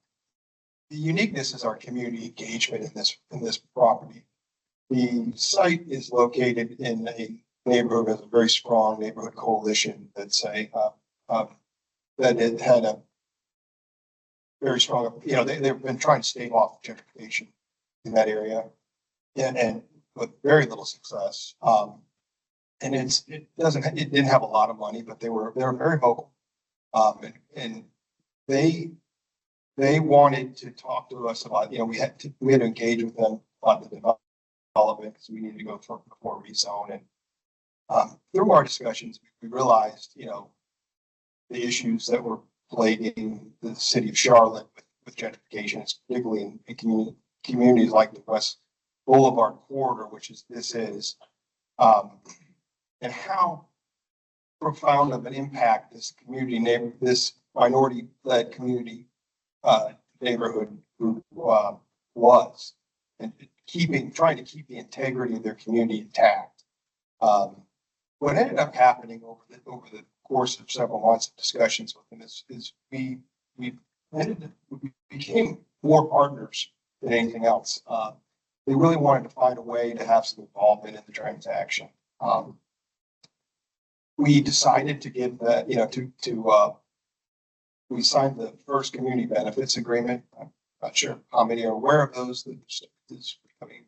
uniqueness is our community engagement in this property. The site is located in a neighborhood with a very strong neighborhood coalition that it had a very strong, they've been trying to stave off gentrification in that area and with very little success. And it didn't have a lot of money, but they were very vocal. And they wanted to talk to us about, we had to engage with them on the development because we needed to go before rezone. And through our discussions, we realized, the issues that were plaguing the city of Charlotte with gentrification, particularly in communities like the West Boulevard corridor, which this is, and how profound of an impact this this minority-led community neighborhood group was, and trying to keep the integrity of their community intact. What ended up happening over the course of several months of discussions with them is we became more partners than anything else. They really wanted to find a way to have some involvement in the transaction. We decided to give that, we signed the first community benefits agreement. I'm not sure how many are aware of those. It's becoming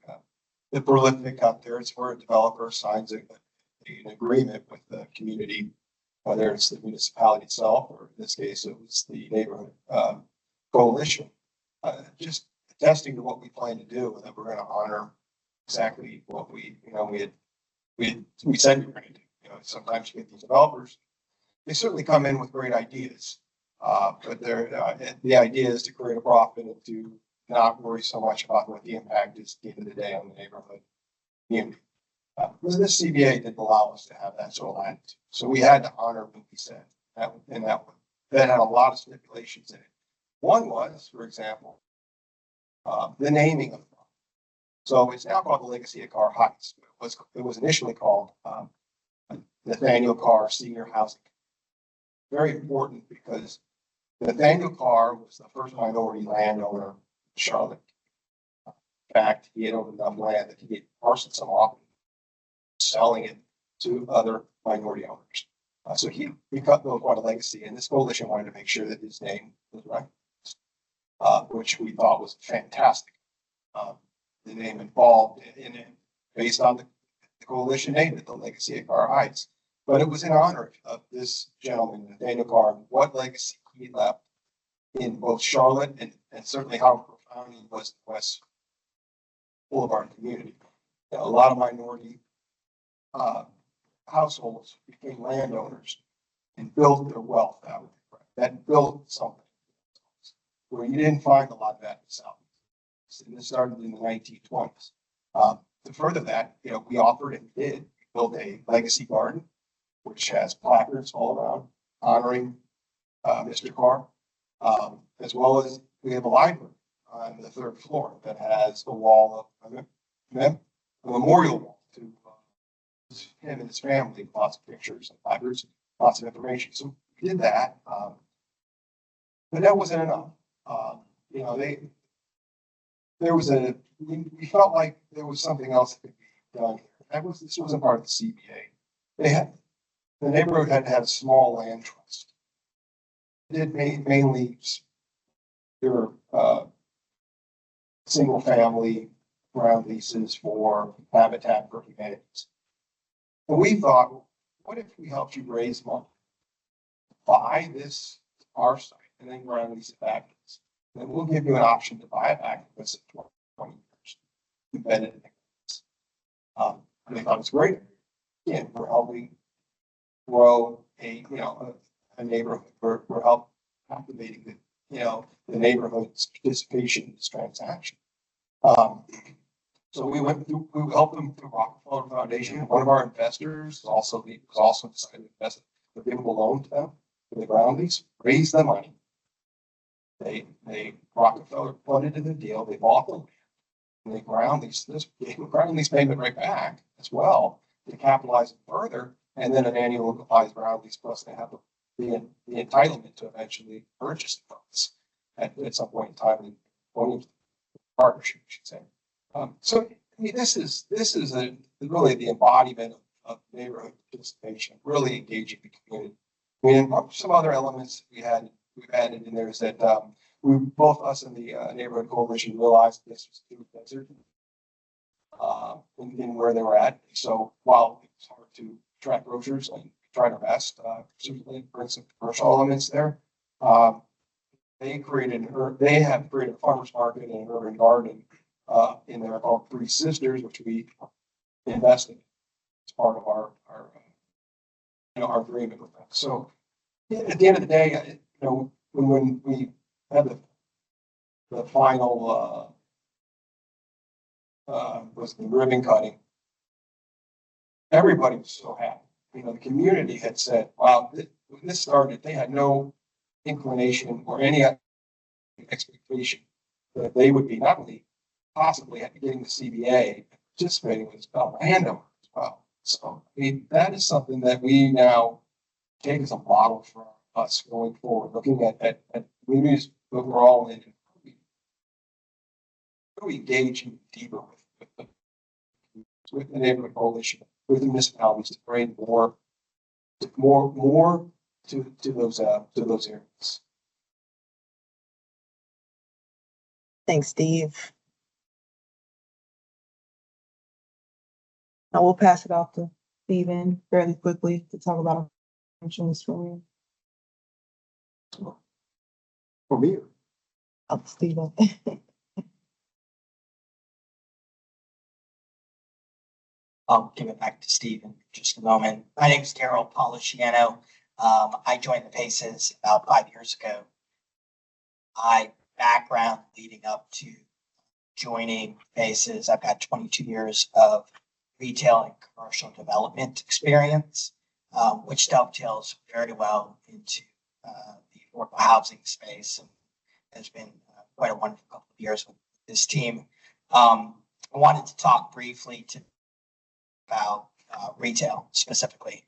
the prolific out there. It's where a developer signs an agreement with the community, whether it's the municipality itself, or in this case, it was the neighborhood coalition, just attesting to what we plan to do, and that we're going to honor exactly what we said we were going to do. Sometimes you get these developers, they certainly come in with great ideas, but the idea is to create a profit and to not worry so much about what the impact is at the end of the day on the neighborhood community. This CBA didn't allow us to have that sort of attitude, so we had to honor what we said. That had a lot of stipulations in it. One was, for example, the naming of the project. So it's now called the Legacy of Car Heights. it was initially called Nathaniel Carr Senior Housing. Very important because Nathaniel Carr was the first minority landowner in Charlotte. In fact, he had owned enough land that he had parceled some off, selling it to other minority owners. So he cut those quite a legacy, and this coalition wanted to make sure that his name was recognized, which we thought was fantastic. The name involved in it, based on the coalition name, the legacy of Carr Heights. But it was in honor of this gentleman, Nathaniel Carr, what legacy he left in both Charlotte and certainly how profound he was in West Boulevard community. You know, a lot of minority households became landowners and built their wealth that way. That built something where you didn't find a lot of that in the South. And this started in the 1920s. To further that, you know, we offered and did build a legacy garden, which has placards all around honoring Mr. Carr, as well as we have a library on the third floor that has a wall of a memorial wall to him and his family, lots of pictures and placards, lots of information. So we did that, but that wasn't enough. You know, we felt like there was something else that could be done here. This wasn't part of the CBA. The neighborhood had to have a small land trust. It did mainly there were single family ground leases for Habitat for Humanity. And we thought, what if we helped you raise money, buy this our site, and then ground lease it back? And then we'll give you an option to buy it back for 20 years, embedded in it. And they thought it was great. Again, we're helping grow a neighborhood. We're helping activating the neighborhood's participation in this transaction. So we helped them through Rockefeller Foundation. One of our investors was also decided to invest a favorable loan to them for the ground lease, raise the money. They Rockefeller funded in the deal. They bought the land, and they ground lease payment right back as well to capitalize it further, and then an annual applies ground lease plus they have the entitlement to eventually purchase the funds at some point in time in the partnership, I should say. So I mean, this is really the embodiment of neighborhood participation, really engaging the community. I mean, some other elements we've added in there is that both us and the neighborhood coalition realized this was too desert in where they were at. So while it's hard to track grocers, and tried our best, certainly bring some commercial elements there. They have created a farmer's market and an urban garden in there called Three Sisters, which we invested in as part of our agreement with them. So at the end of the day, when we had the final was the ribbon cutting, everybody was so happy. The community had said, wow, when this started, they had no inclination or any expectation that they would be not only possibly getting the CBA, participating with a landowner as well. So, I mean, that is something that we now take as a model for us going forward, looking at communities that we're all in. How do we engage deeper with the neighborhood coalition, with the municipalities to bring more to those areas? Thanks, Steve. Now we'll pass it off to Stephen fairly quickly to talk about insurance for you. For me? Stephen. I'll give it back to Stephen for just a moment. My name is Daryl Polisciano. I joined the PACES about 5 years ago. My background leading up to joining PACES, I've got 22 years of retail and commercial development experience, which dovetails very well into the affordable housing space, and has been quite a wonderful couple of years with this team. I wanted to talk briefly about retail specifically.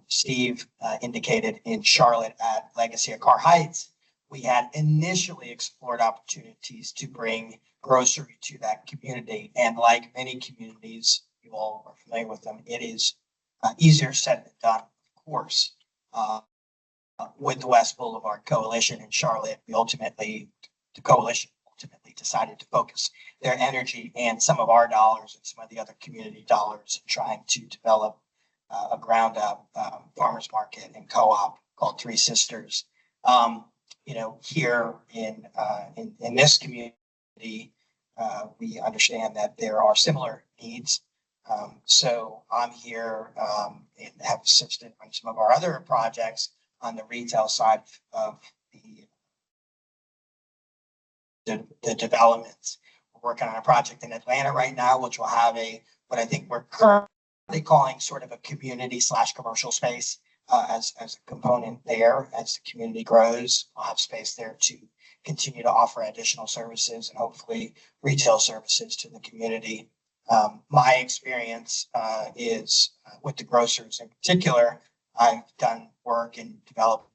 Steve indicated in Charlotte at Legacy of Car Heights, we had initially explored opportunities to bring grocery to that community. And like many communities, you all are familiar with them, it is easier said than done, of course. With the West Boulevard Coalition in Charlotte, the coalition ultimately decided to focus their energy and some of our dollars and some of the other community dollars trying to develop a ground up farmers market and co-op called Three Sisters. Here in this community, we understand that there are similar needs. So I'm here and have assisted on some of our other projects on the retail side of the developments. We're working on a project in Atlanta right now, which will have what I think we're currently calling sort of a community/commercial space as a component there. As the community grows, we'll have space there to continue to offer additional services and hopefully retail services to the community. My experience is with the grocers in particular. I've done work and developed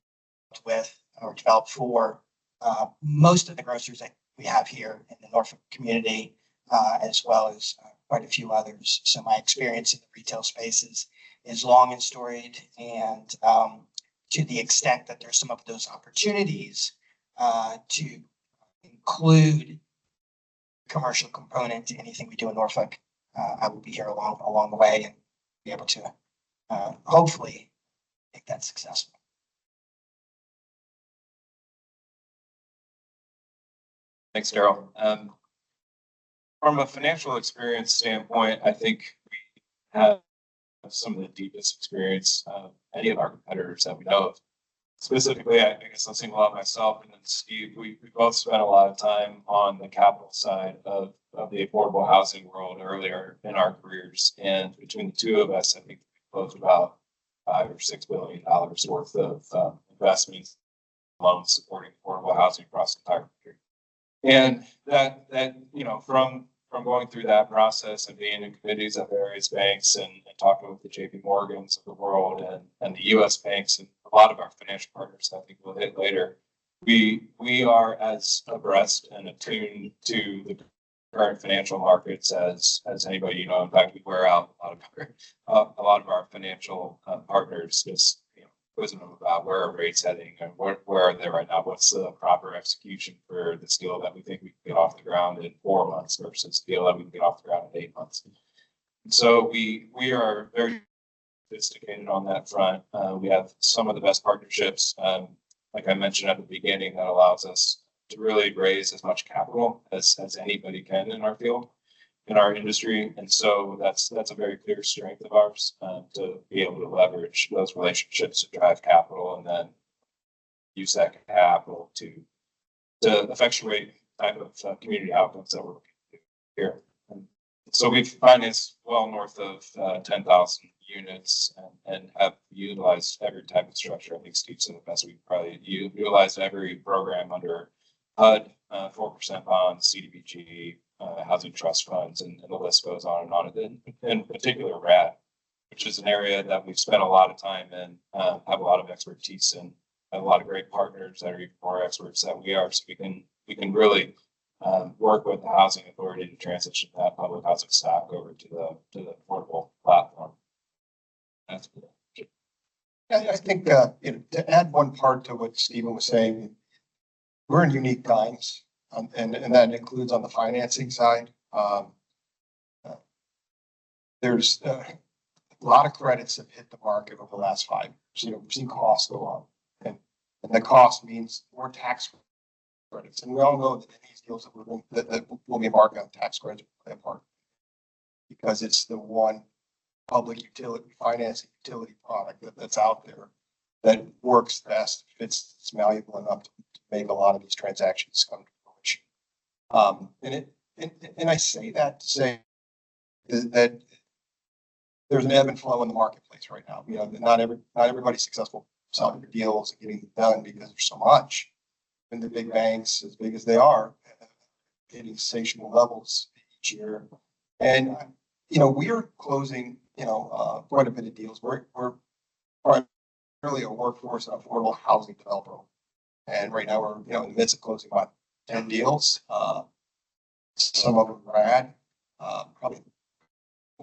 for most of the grocers that we have here in the Norfolk community, as well as quite a few others. So my experience in the retail spaces is long and storied, and to the extent that there's some of those opportunities to include commercial component to anything we do in Norfolk, I will be here along the way and be able to hopefully make that successful. Thanks, Daryl. From a financial experience standpoint, I think we have some of the deepest experience of any of our competitors that we know of. Specifically, I guess I'll single out myself and then Steve. We both spent a lot of time on the capital side of the affordable housing world earlier in our careers. And between the two of us, I think we closed about $5 or $6 billion worth of investments, loans supporting affordable housing across the entire country. And that from going through that process and being in committees at various banks and talking with the JP Morgans of the world and the US banks and a lot of our financial partners, I think we'll hit later, we are as abreast and attuned to the current financial markets as anybody. In fact, we wear out a lot of our financial partners, just quizzing them about where are rates heading and where are they right now, what's the proper execution for this deal that we think we can get off the ground in 4 months versus the deal that we can get off the ground in 8 months. And so we are very sophisticated on that front. We have some of the best partnerships, like I mentioned at the beginning, that allows us to really raise as much capital as anybody can in our field, in our industry. And so that's a very clear strength of ours, to be able to leverage those relationships to drive capital and then use that capital to effectuate the type of community outcomes that we're looking to do here. And so we've financed well north of 10,000 units and have utilized every type of structure. I think Steve said the best. We've probably utilized every program under HUD, 4% bonds, CDBG, housing trust funds, and the list goes on and on. And in particular, RAD, which is an area that we've spent a lot of time in, have a lot of expertise in, have a lot of great partners that are even more experts than we are. So we can really work with the housing authority to transition that public housing stock over to the affordable platform. That's good. I think to add one part to what Stephen was saying, we're in unique times. And that includes on the financing side. There's a lot of credits have hit the market over the last 5 years. We've seen costs go up, and the cost means more tax credits. And we all know that in these deals that will be marked on tax credits will play a part, because it's the one public utility financing utility product that's out there that works best, fits, it's malleable enough to make a lot of these transactions come to fruition. And I say that to say that there's an ebb and flow in the marketplace right now. Not everybody's successful selling their deals and getting them done because there's so much. And the big banks, as big as they are, hitting insatiable levels each year. And we are closing quite a bit of deals. We're primarily a workforce and affordable housing developer. And right now we're, in the midst of closing about 10 deals. Some of them are rad, probably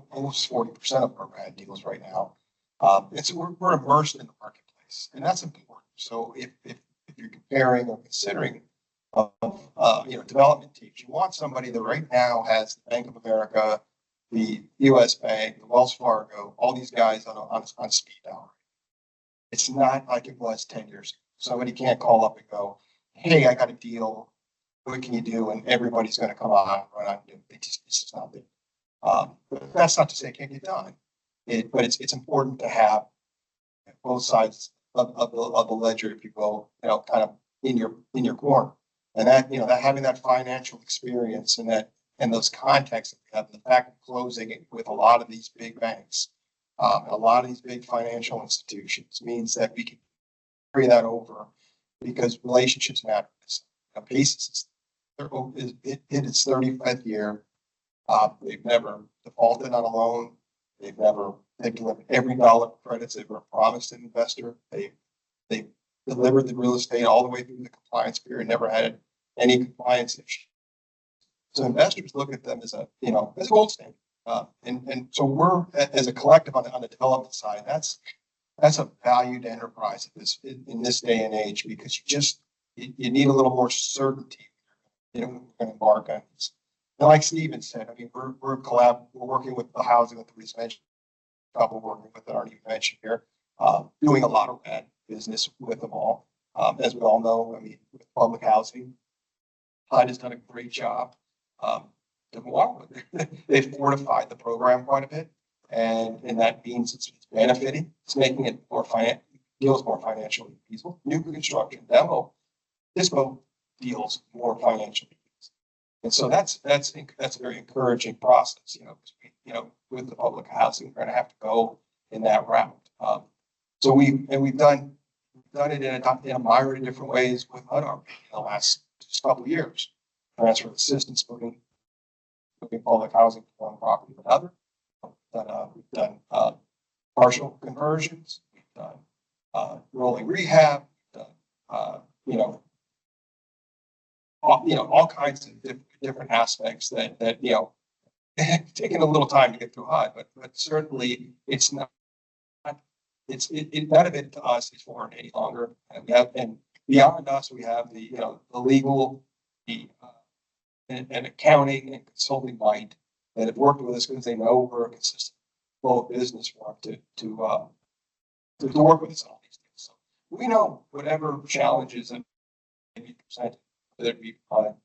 almost 40% of them are rad deals right now. And so we're immersed in the marketplace, and that's important. So if you're comparing or considering, development teams, you want somebody that right now has the Bank of America, the U.S. Bank, the Wells Fargo, all these guys on speed dial. It's not like it was 10 years ago. Somebody can't call up and go, "Hey, I got a deal. What can you do?" And everybody's going to come on and run out and do it. It's just not there. But that's not to say it can't get done. But it's important to have both sides of the ledger, if you will, kind of in your corner. And that having that financial experience and those contacts that we have, and the fact of closing it with a lot of these big banks, a lot of these big financial institutions means that we can carry that over because relationships matter. Paces is its 35th year. They've never defaulted on a loan. They've delivered every dollar of credits they've ever promised an investor. They delivered the real estate all the way through the compliance period, never had any compliance issue. So investors look at them as a gold standard. And so we're, as a collective on the development side, that's a valued enterprise in this day and age, because you need a little more certainty. We're going to embark on this. And like Steven said, I mean, we're working with the housing authorities mentioned, couple working with that aren't even mentioned here, doing a lot of rad business with them all. As we all know, I mean, with public housing, HUD has done a great job. They've fortified the program quite a bit, and that means it's benefiting. It's making it more financially feasible. New construction, demo, dispo deals more financially feasible. And so that's a very encouraging process, with the public housing, we're going to have to go in that route. So we've done it in a myriad of different ways with HUD in the last just couple of years. Transfer of assistance, moving public housing from one property to another. We've done partial conversions. We've done rolling rehab. We've done all kinds of different aspects that taking a little time to get through HUD, but certainly it's not. None of it to us is foreign any longer. And beyond us, we have the legal, and accounting and consulting mind that have worked with us because they know we're a consistent flow of business for them to work with us on all these things. So we know whatever challenges that may be presented, whether it be for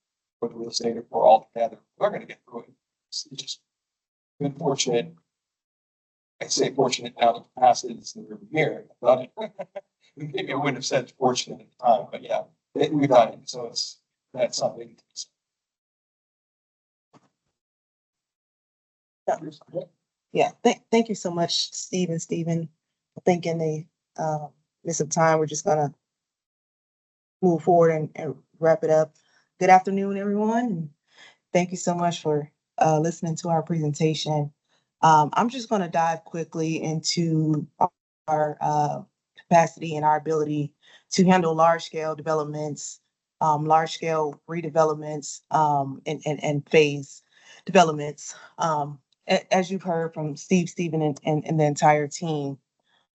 the real estate or all together, we're going to get through it. It's just been fortunate. I say fortunate now that the past is the river here. Maybe I wouldn't have said fortunate at the time, but yeah, we've done it. So that's something. Yeah, thank you so much, Steven. I think in the midst of time, we're just gonna move forward and wrap it up. Good afternoon, everyone. Thank you so much for listening to our presentation. I'm just gonna dive quickly into our capacity and our ability to handle large-scale developments, large-scale redevelopments, and phase developments. As you've heard from Steven, and the entire team,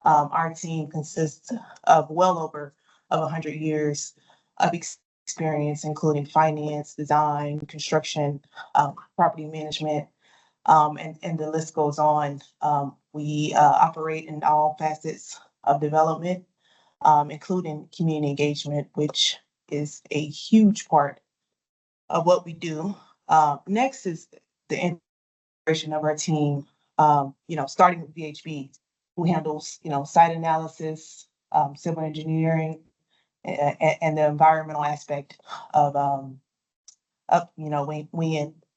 our team consists of well over 100 years of experience, including finance, design, construction, property management, and the list goes on. We operate in all facets of development, including community engagement, which is a huge part of what we do. Next is the integration of our team, starting with VHB, who handles, site analysis, civil engineering, and the environmental aspect of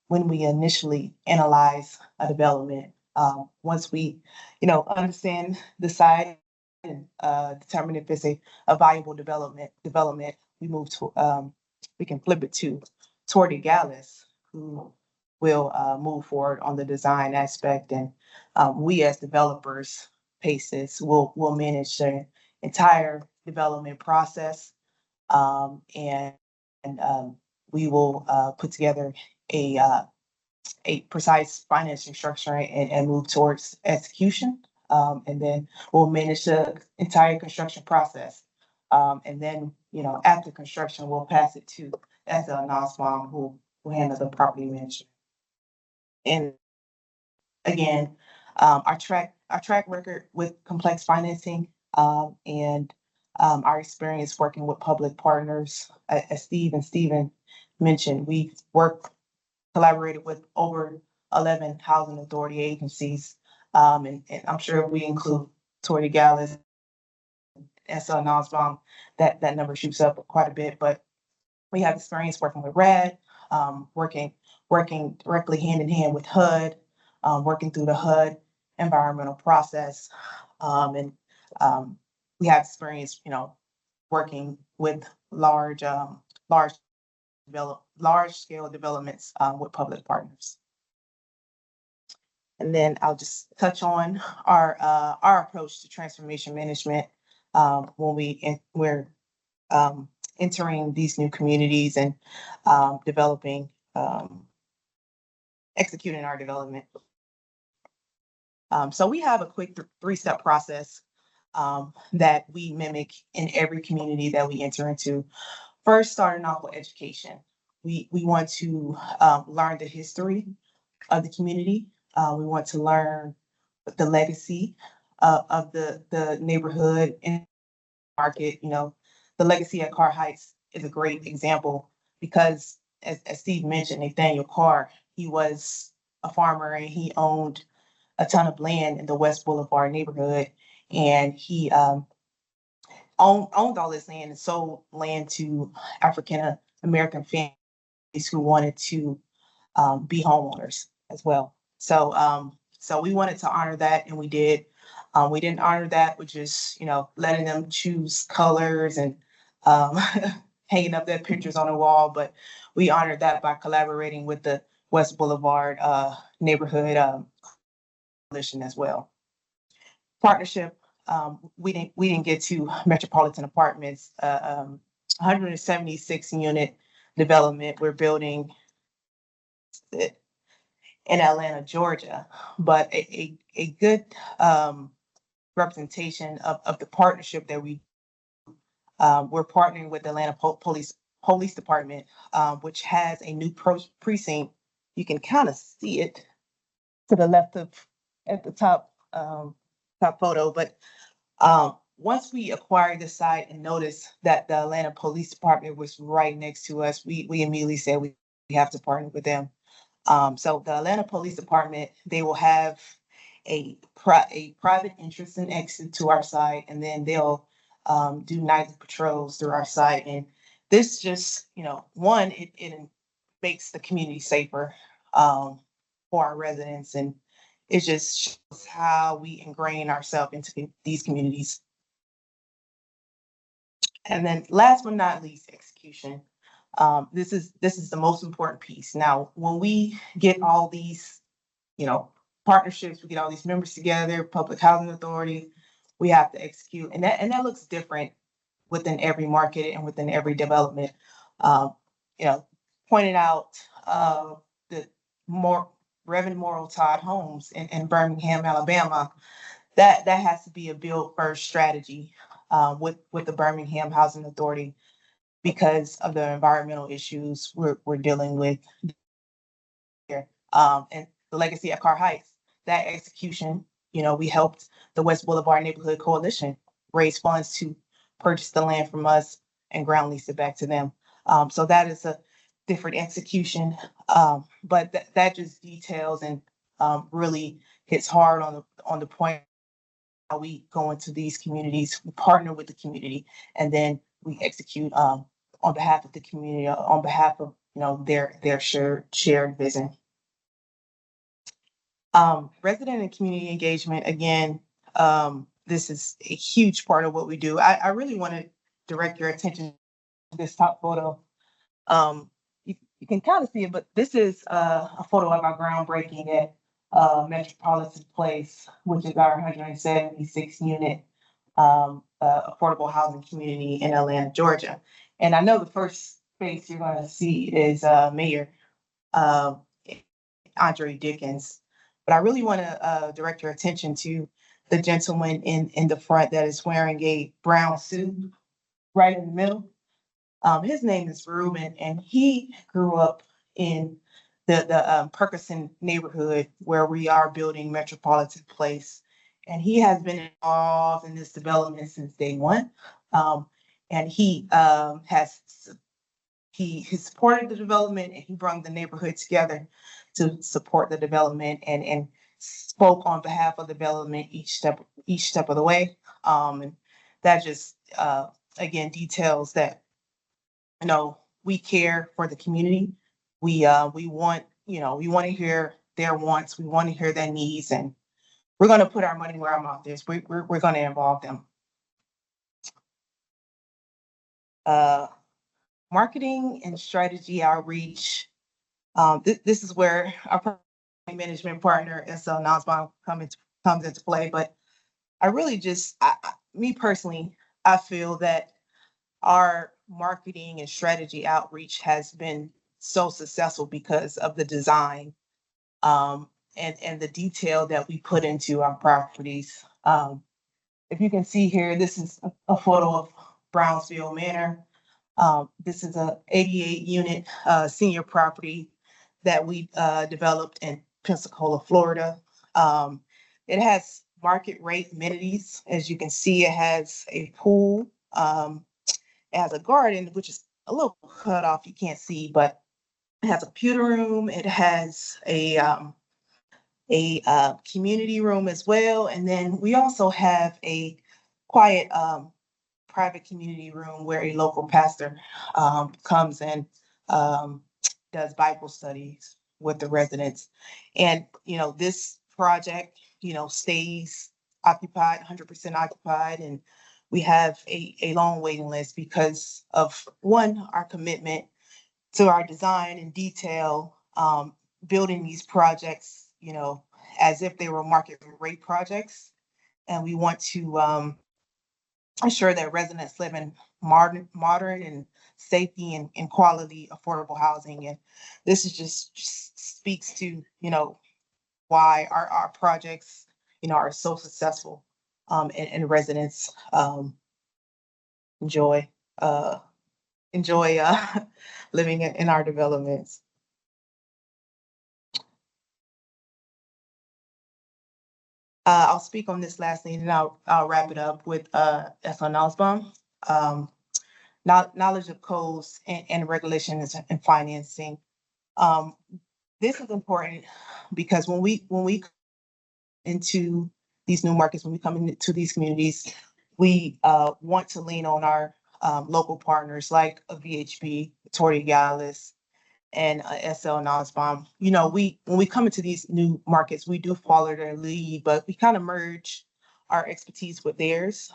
when we initially analyze a development. Once we, understand the site and determine if it's a viable development, we move to we can flip it to Torty Gallus, who will move forward on the design aspect. And we as developers, PACES, will manage the entire development process. And we will put together a precise financing structure and move towards execution. And then we'll manage the entire construction process. And then, after construction, we'll pass it to SL Nosbaum, who will handle the property management. And again, our track record with complex financing, and our experience working with public partners, as Steve and Steven mentioned, we've collaborated with over 11 housing authority agencies. And I'm sure we include Tory Gallus, SL Nosbaum, that number shoots up quite a bit, but we have experience working with RED, working directly hand in hand with HUD, working through the HUD environmental process. And we have experience, working with large scale developments with public partners. And then I'll just touch on our approach to transformation management when we're entering these new communities and executing our development. So we have a quick three-step process that we mimic in every community that we enter into. First, starting off with education. We want to learn the history of the community. We want to learn the legacy of the neighborhood and market. The legacy at Carr Heights is a great example because, as Steve mentioned, Nathaniel Carr, he was a farmer and he owned a ton of land in the West Boulevard neighborhood, and he owned all this land and sold land to African American families who wanted to be homeowners as well. So we wanted to honor that, and we did. We didn't honor that with just letting them choose colors and hanging up their pictures on the wall, but we honored that by collaborating with the West Boulevard neighborhood coalition as well. Partnership. We didn't get to Metropolitan Apartments, 176 unit development we're building in Atlanta, Georgia, but a good representation of the partnership that we're partnering with the Atlanta Police Department, which has a new precinct. You can kind of see it to the left at the top photo, but once we acquired the site and noticed that the Atlanta Police Department was right next to us, we immediately said we have to partner with them. So the Atlanta Police Department, they will have a private entrance and exit to our site, and then they'll do nightly patrols through our site. And this just, one, it makes the community safer for our residents, and it just shows how we ingrain ourselves into these communities. And then last but not least, execution. This is the most important piece. Now, when we get all these, partnerships, we get all these members together, public housing authority, we have to execute. And that looks different within every market and within every development. Pointed out the Reverend Morrow Todd Homes in Birmingham, Alabama, that has to be a build first strategy with the Birmingham Housing Authority because of the environmental issues we're dealing with here. And the legacy at Carr Heights, that execution, we helped the West Boulevard Neighborhood Coalition raise funds to purchase the land from us and ground lease it back to them. So that is a different execution, but that just details and really hits hard on the point how we go into these communities, we partner with the community, and then we execute on behalf of the community, on behalf of their shared vision. Resident and community engagement, again, this is a huge part of what we do. I really want to direct your attention to this top photo. You you can kind of see it, but this is a photo of our groundbreaking at Metropolitan Place, which is our 176 unit affordable housing community in Atlanta, Georgia. And I know the first face you're going to see is Mayor uh, Andre Dickens, but I really want to direct your attention to the gentleman in the front that is wearing a brown suit right in the middle. His name is Ruben, and he grew up in the Perkerson neighborhood where we are building Metropolitan Place. And he has been involved in this development since day one. And he he supported the development, and he brought the neighborhood together to support the development and spoke on behalf of the development each step of the way. And that just again details that we care for the community. We want, we want to hear their wants, we want to hear their needs, and we're going to put our money where our mouth is. We're going to involve them. Marketing and strategy outreach. This is where our property management partner, SL Nosbaum, comes into play. But I really me personally, I feel that our marketing and strategy outreach has been so successful because of the design and the detail that we put into our properties. If you can see here, this is a photo of Brownsville Manor. This is a 88 unit senior property that we developed in Pensacola, Florida. It has market rate amenities. As you can see, it has a pool. It has a garden, which is a little cut off, you can't see, but it has a computer room. It has a community room as well. And then we also have a quiet private community room where a local pastor comes and does Bible studies with the residents. And, this project, stays occupied, 100% occupied. And we have a long waiting list because of one, our commitment to our design and detail, building these projects, as if they were market rate projects. And we want to ensure that residents live in modern and safety and quality affordable housing. And this is just speaks to, why our projects, are so successful, and residents enjoy living in our developments. I'll speak on this last thing, and I'll wrap it up with SL Nussbaum. Knowledge of codes and regulations and financing. This is important because when we into these new markets, when we come into these communities, we want to lean on our local partners like a VHB, Torrey Gallus, and SL Nussbaum. When we come into these new markets, we do follow their lead, but we kind of merge our expertise with theirs.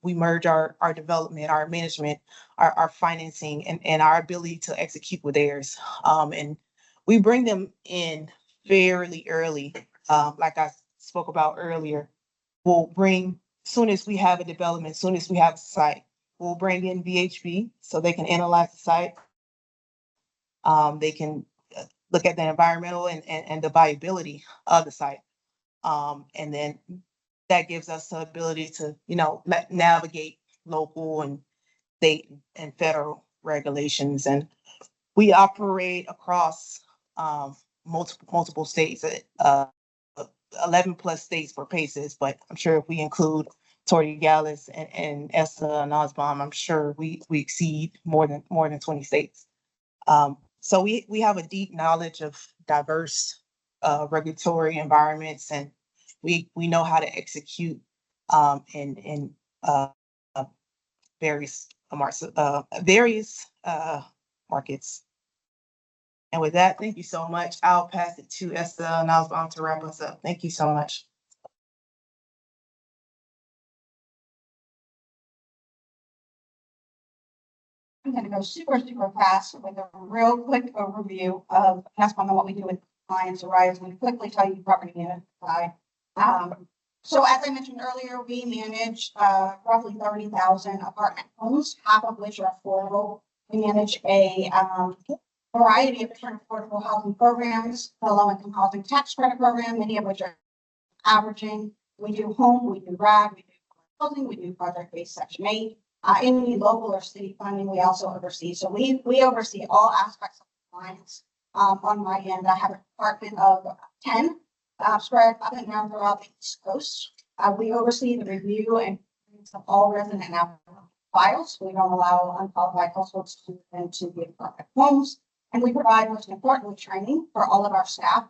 We merge our development, our management, our financing, and our ability to execute with theirs. And we bring them in fairly early. Like I spoke about earlier, we'll bring, soon as we have a development, soon as we have a site, we'll bring in VHB so they can analyze the site. They can look at the environmental and the viability of the site. And then that gives us the ability to, navigate local and state and federal regulations. And we operate across multiple states, 11 plus states for PACES, but I'm sure if we include Torrey Gallus and SL Nussbaum, I'm sure we exceed more than 20 states. So we have a deep knowledge of diverse regulatory environments, and we know how to execute in various markets. And with that, thank you so much. I'll pass it to SL Nussbaum to wrap us up. Thank you so much. I'm gonna go super fast with a real quick overview of NESPOM and what we do with clients. Arise and quickly tell you property management side. So as I mentioned earlier, we manage roughly 30,000 apartment homes, half of which are affordable. We manage a variety of different affordable housing programs, the low-income housing tax credit program, many of which are averaging. We do home, we do RAG, we do housing, we do project-based Section 8. Any local or city funding, we also oversee. So we oversee all aspects of compliance. On my end, I have a department of 10 spread up and down throughout the East Coast. We oversee the review and of all resident and applicant files. We don't allow unqualified households to into the apartment homes. And we provide, most importantly, training for all of our staff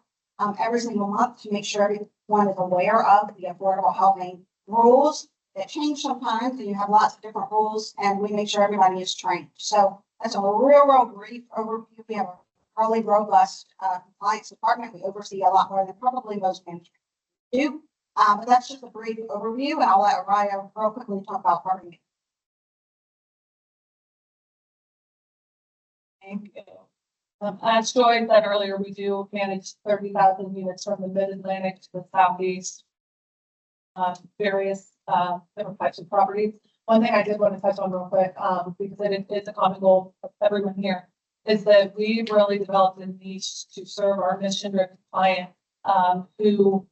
every single month to make sure everyone is aware of the affordable housing rules that change sometimes, and you have lots of different rules, and we make sure everybody is trained. So that's a real brief overview. We have a really robust compliance department. We oversee a lot more than probably most management do. But that's just a brief overview, and I'll let Raya real quickly talk about property. Thank you. As Joy said earlier, we do manage 30,000 units from the mid-Atlantic to the southeast. Various different types of properties. One thing I did want to touch on real quick, because it is a common goal of everyone here, is that we've really developed a niche to serve our mission-driven client who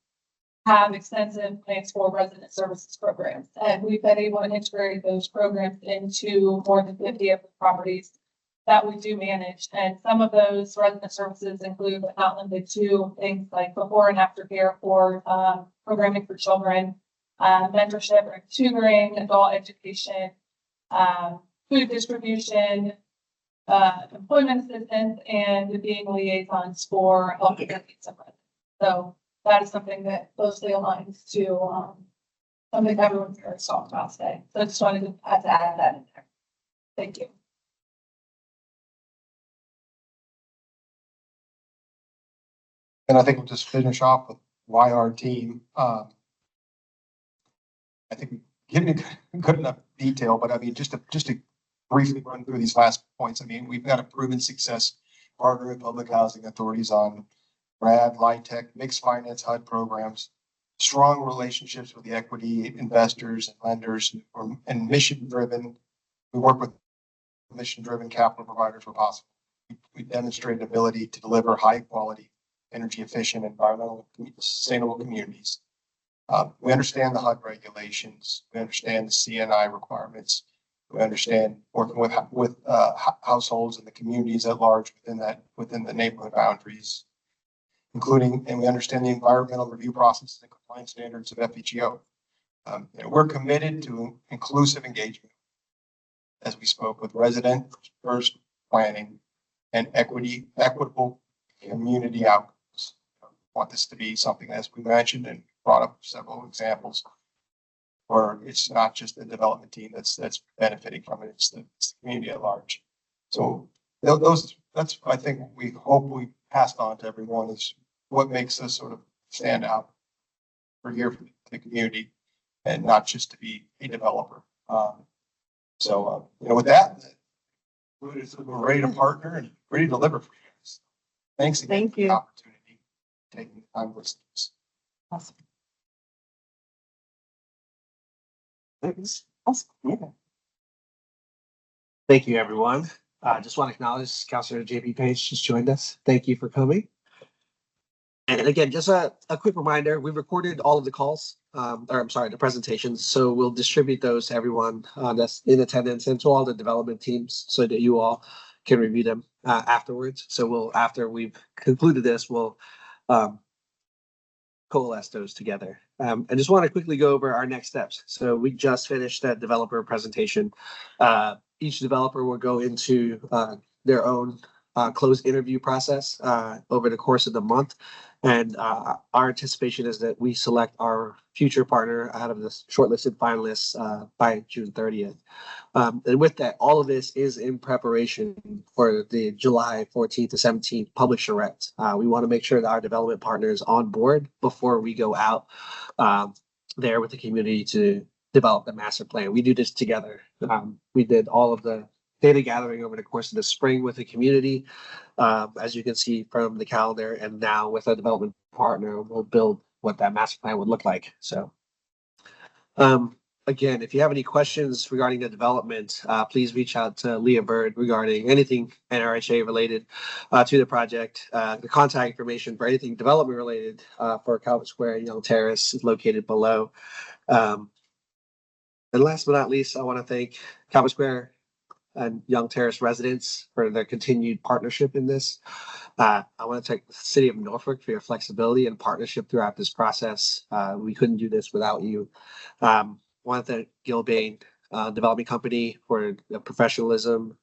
have extensive plans for resident services programs. And we've been able to integrate those programs into more than 50 of the properties that we do manage. And some of those resident services include, but not limited to, things like before and after care for programming for children, mentorship or tutoring, adult education, food distribution, employment assistance, and being liaisons for healthcare needs of residents. So that is something that closely aligns to something everyone's very talked about today. So I just wanted to add that in there. Thank you. And I think we'll just finish off with why our team. I think we give good enough detail, but I mean, just to briefly run through these last points. I mean, we've got a proven success partner with public housing authorities on RAD, LIHTC, mixed finance HUD programs, strong relationships with the equity investors and lenders, and mission driven. We work with mission driven capital providers where possible. We demonstrated ability to deliver high quality, energy efficient, environmental, sustainable communities. We understand the HUD regulations. We understand the CNI requirements. We understand working with households and the communities at large within the neighborhood boundaries, including, and we understand the environmental review processes and compliance standards of FHEO. We're committed to inclusive engagement, as we spoke, with resident first planning and equitable community outcomes. Want this to be something, as we mentioned and brought up several examples, where it's not just the development team that's benefiting from it, it's the community at large. So that's, I think, we hope we passed on to everyone, is what makes us sort of stand out. We're here for the community and not just to be a developer. With that, we're ready to partner and ready to deliver for you guys. Thanks again for the opportunity. Taking the time to listen to us. Awesome. Thanks. Awesome. Yeah. Thank you, everyone. Just want to acknowledge Councilor JP Page just joined us. Thank you for coming. And again, just a quick reminder, we recorded all of the calls, the presentations. So we'll distribute those to everyone that's in attendance and to all the development teams so that you all can review them afterwards. So after we've concluded this, we'll coalesce those together. I just want to quickly go over our next steps. So we just finished that developer presentation. Each developer will go into their own closed interview process over the course of the month. And our anticipation is that we select our future partner out of the shortlisted finalists by June 30th. And with that, all of this is in preparation for the July 14th to 17th public charrette. We want to make sure that our development partner is on board before we go out there with the community to develop the master plan. We do this together. We did all of the data gathering over the course of the spring with the community. As you can see from the calendar, and now with a development partner, we'll build what that master plan would look like. So again, if you have any questions regarding the development, please reach out to Leah Bird regarding anything NRHA related to the project. The contact information for anything development related for Calvert Square and Young Terrace is located below. And last but not least, I want to thank Calvert Square and Young Terrace residents for their continued partnership in this. I want to thank the city of Norfolk for your flexibility and partnership throughout this process. We couldn't do this without you. I want to thank Gilbane Development Company for the professionalism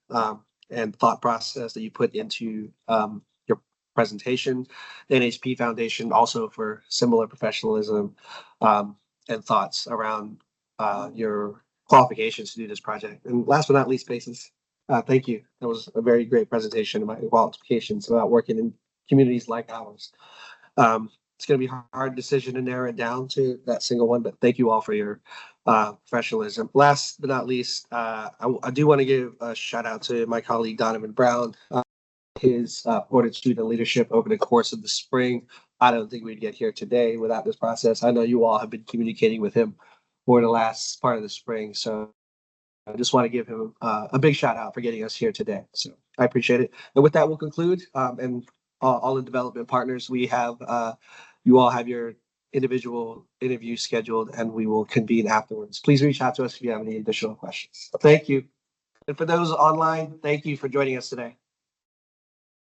and thought process that you put into your presentation. The NHP Foundation also for similar professionalism and thoughts around your qualifications to do this project. And last but not least, Spaces, thank you. That was a very great presentation of my qualifications about working in communities like ours. It's going to be a hard decision to narrow it down to that single one, but thank you all for your professionalism. Last but not least, I do want to give a shout out to my colleague Donovan Brown, his supported student leadership over the course of the spring. I don't think we'd get here today without this process. I know you all have been communicating with him for the last part of the spring. So I just want to give him a big shout out for getting us here today. So I appreciate it. And with that, we'll conclude. And all the development partners, we have, you all have your individual interviews scheduled and we will convene afterwards. Please reach out to us if you have any additional questions. Thank you. And for those online, thank you for joining us today.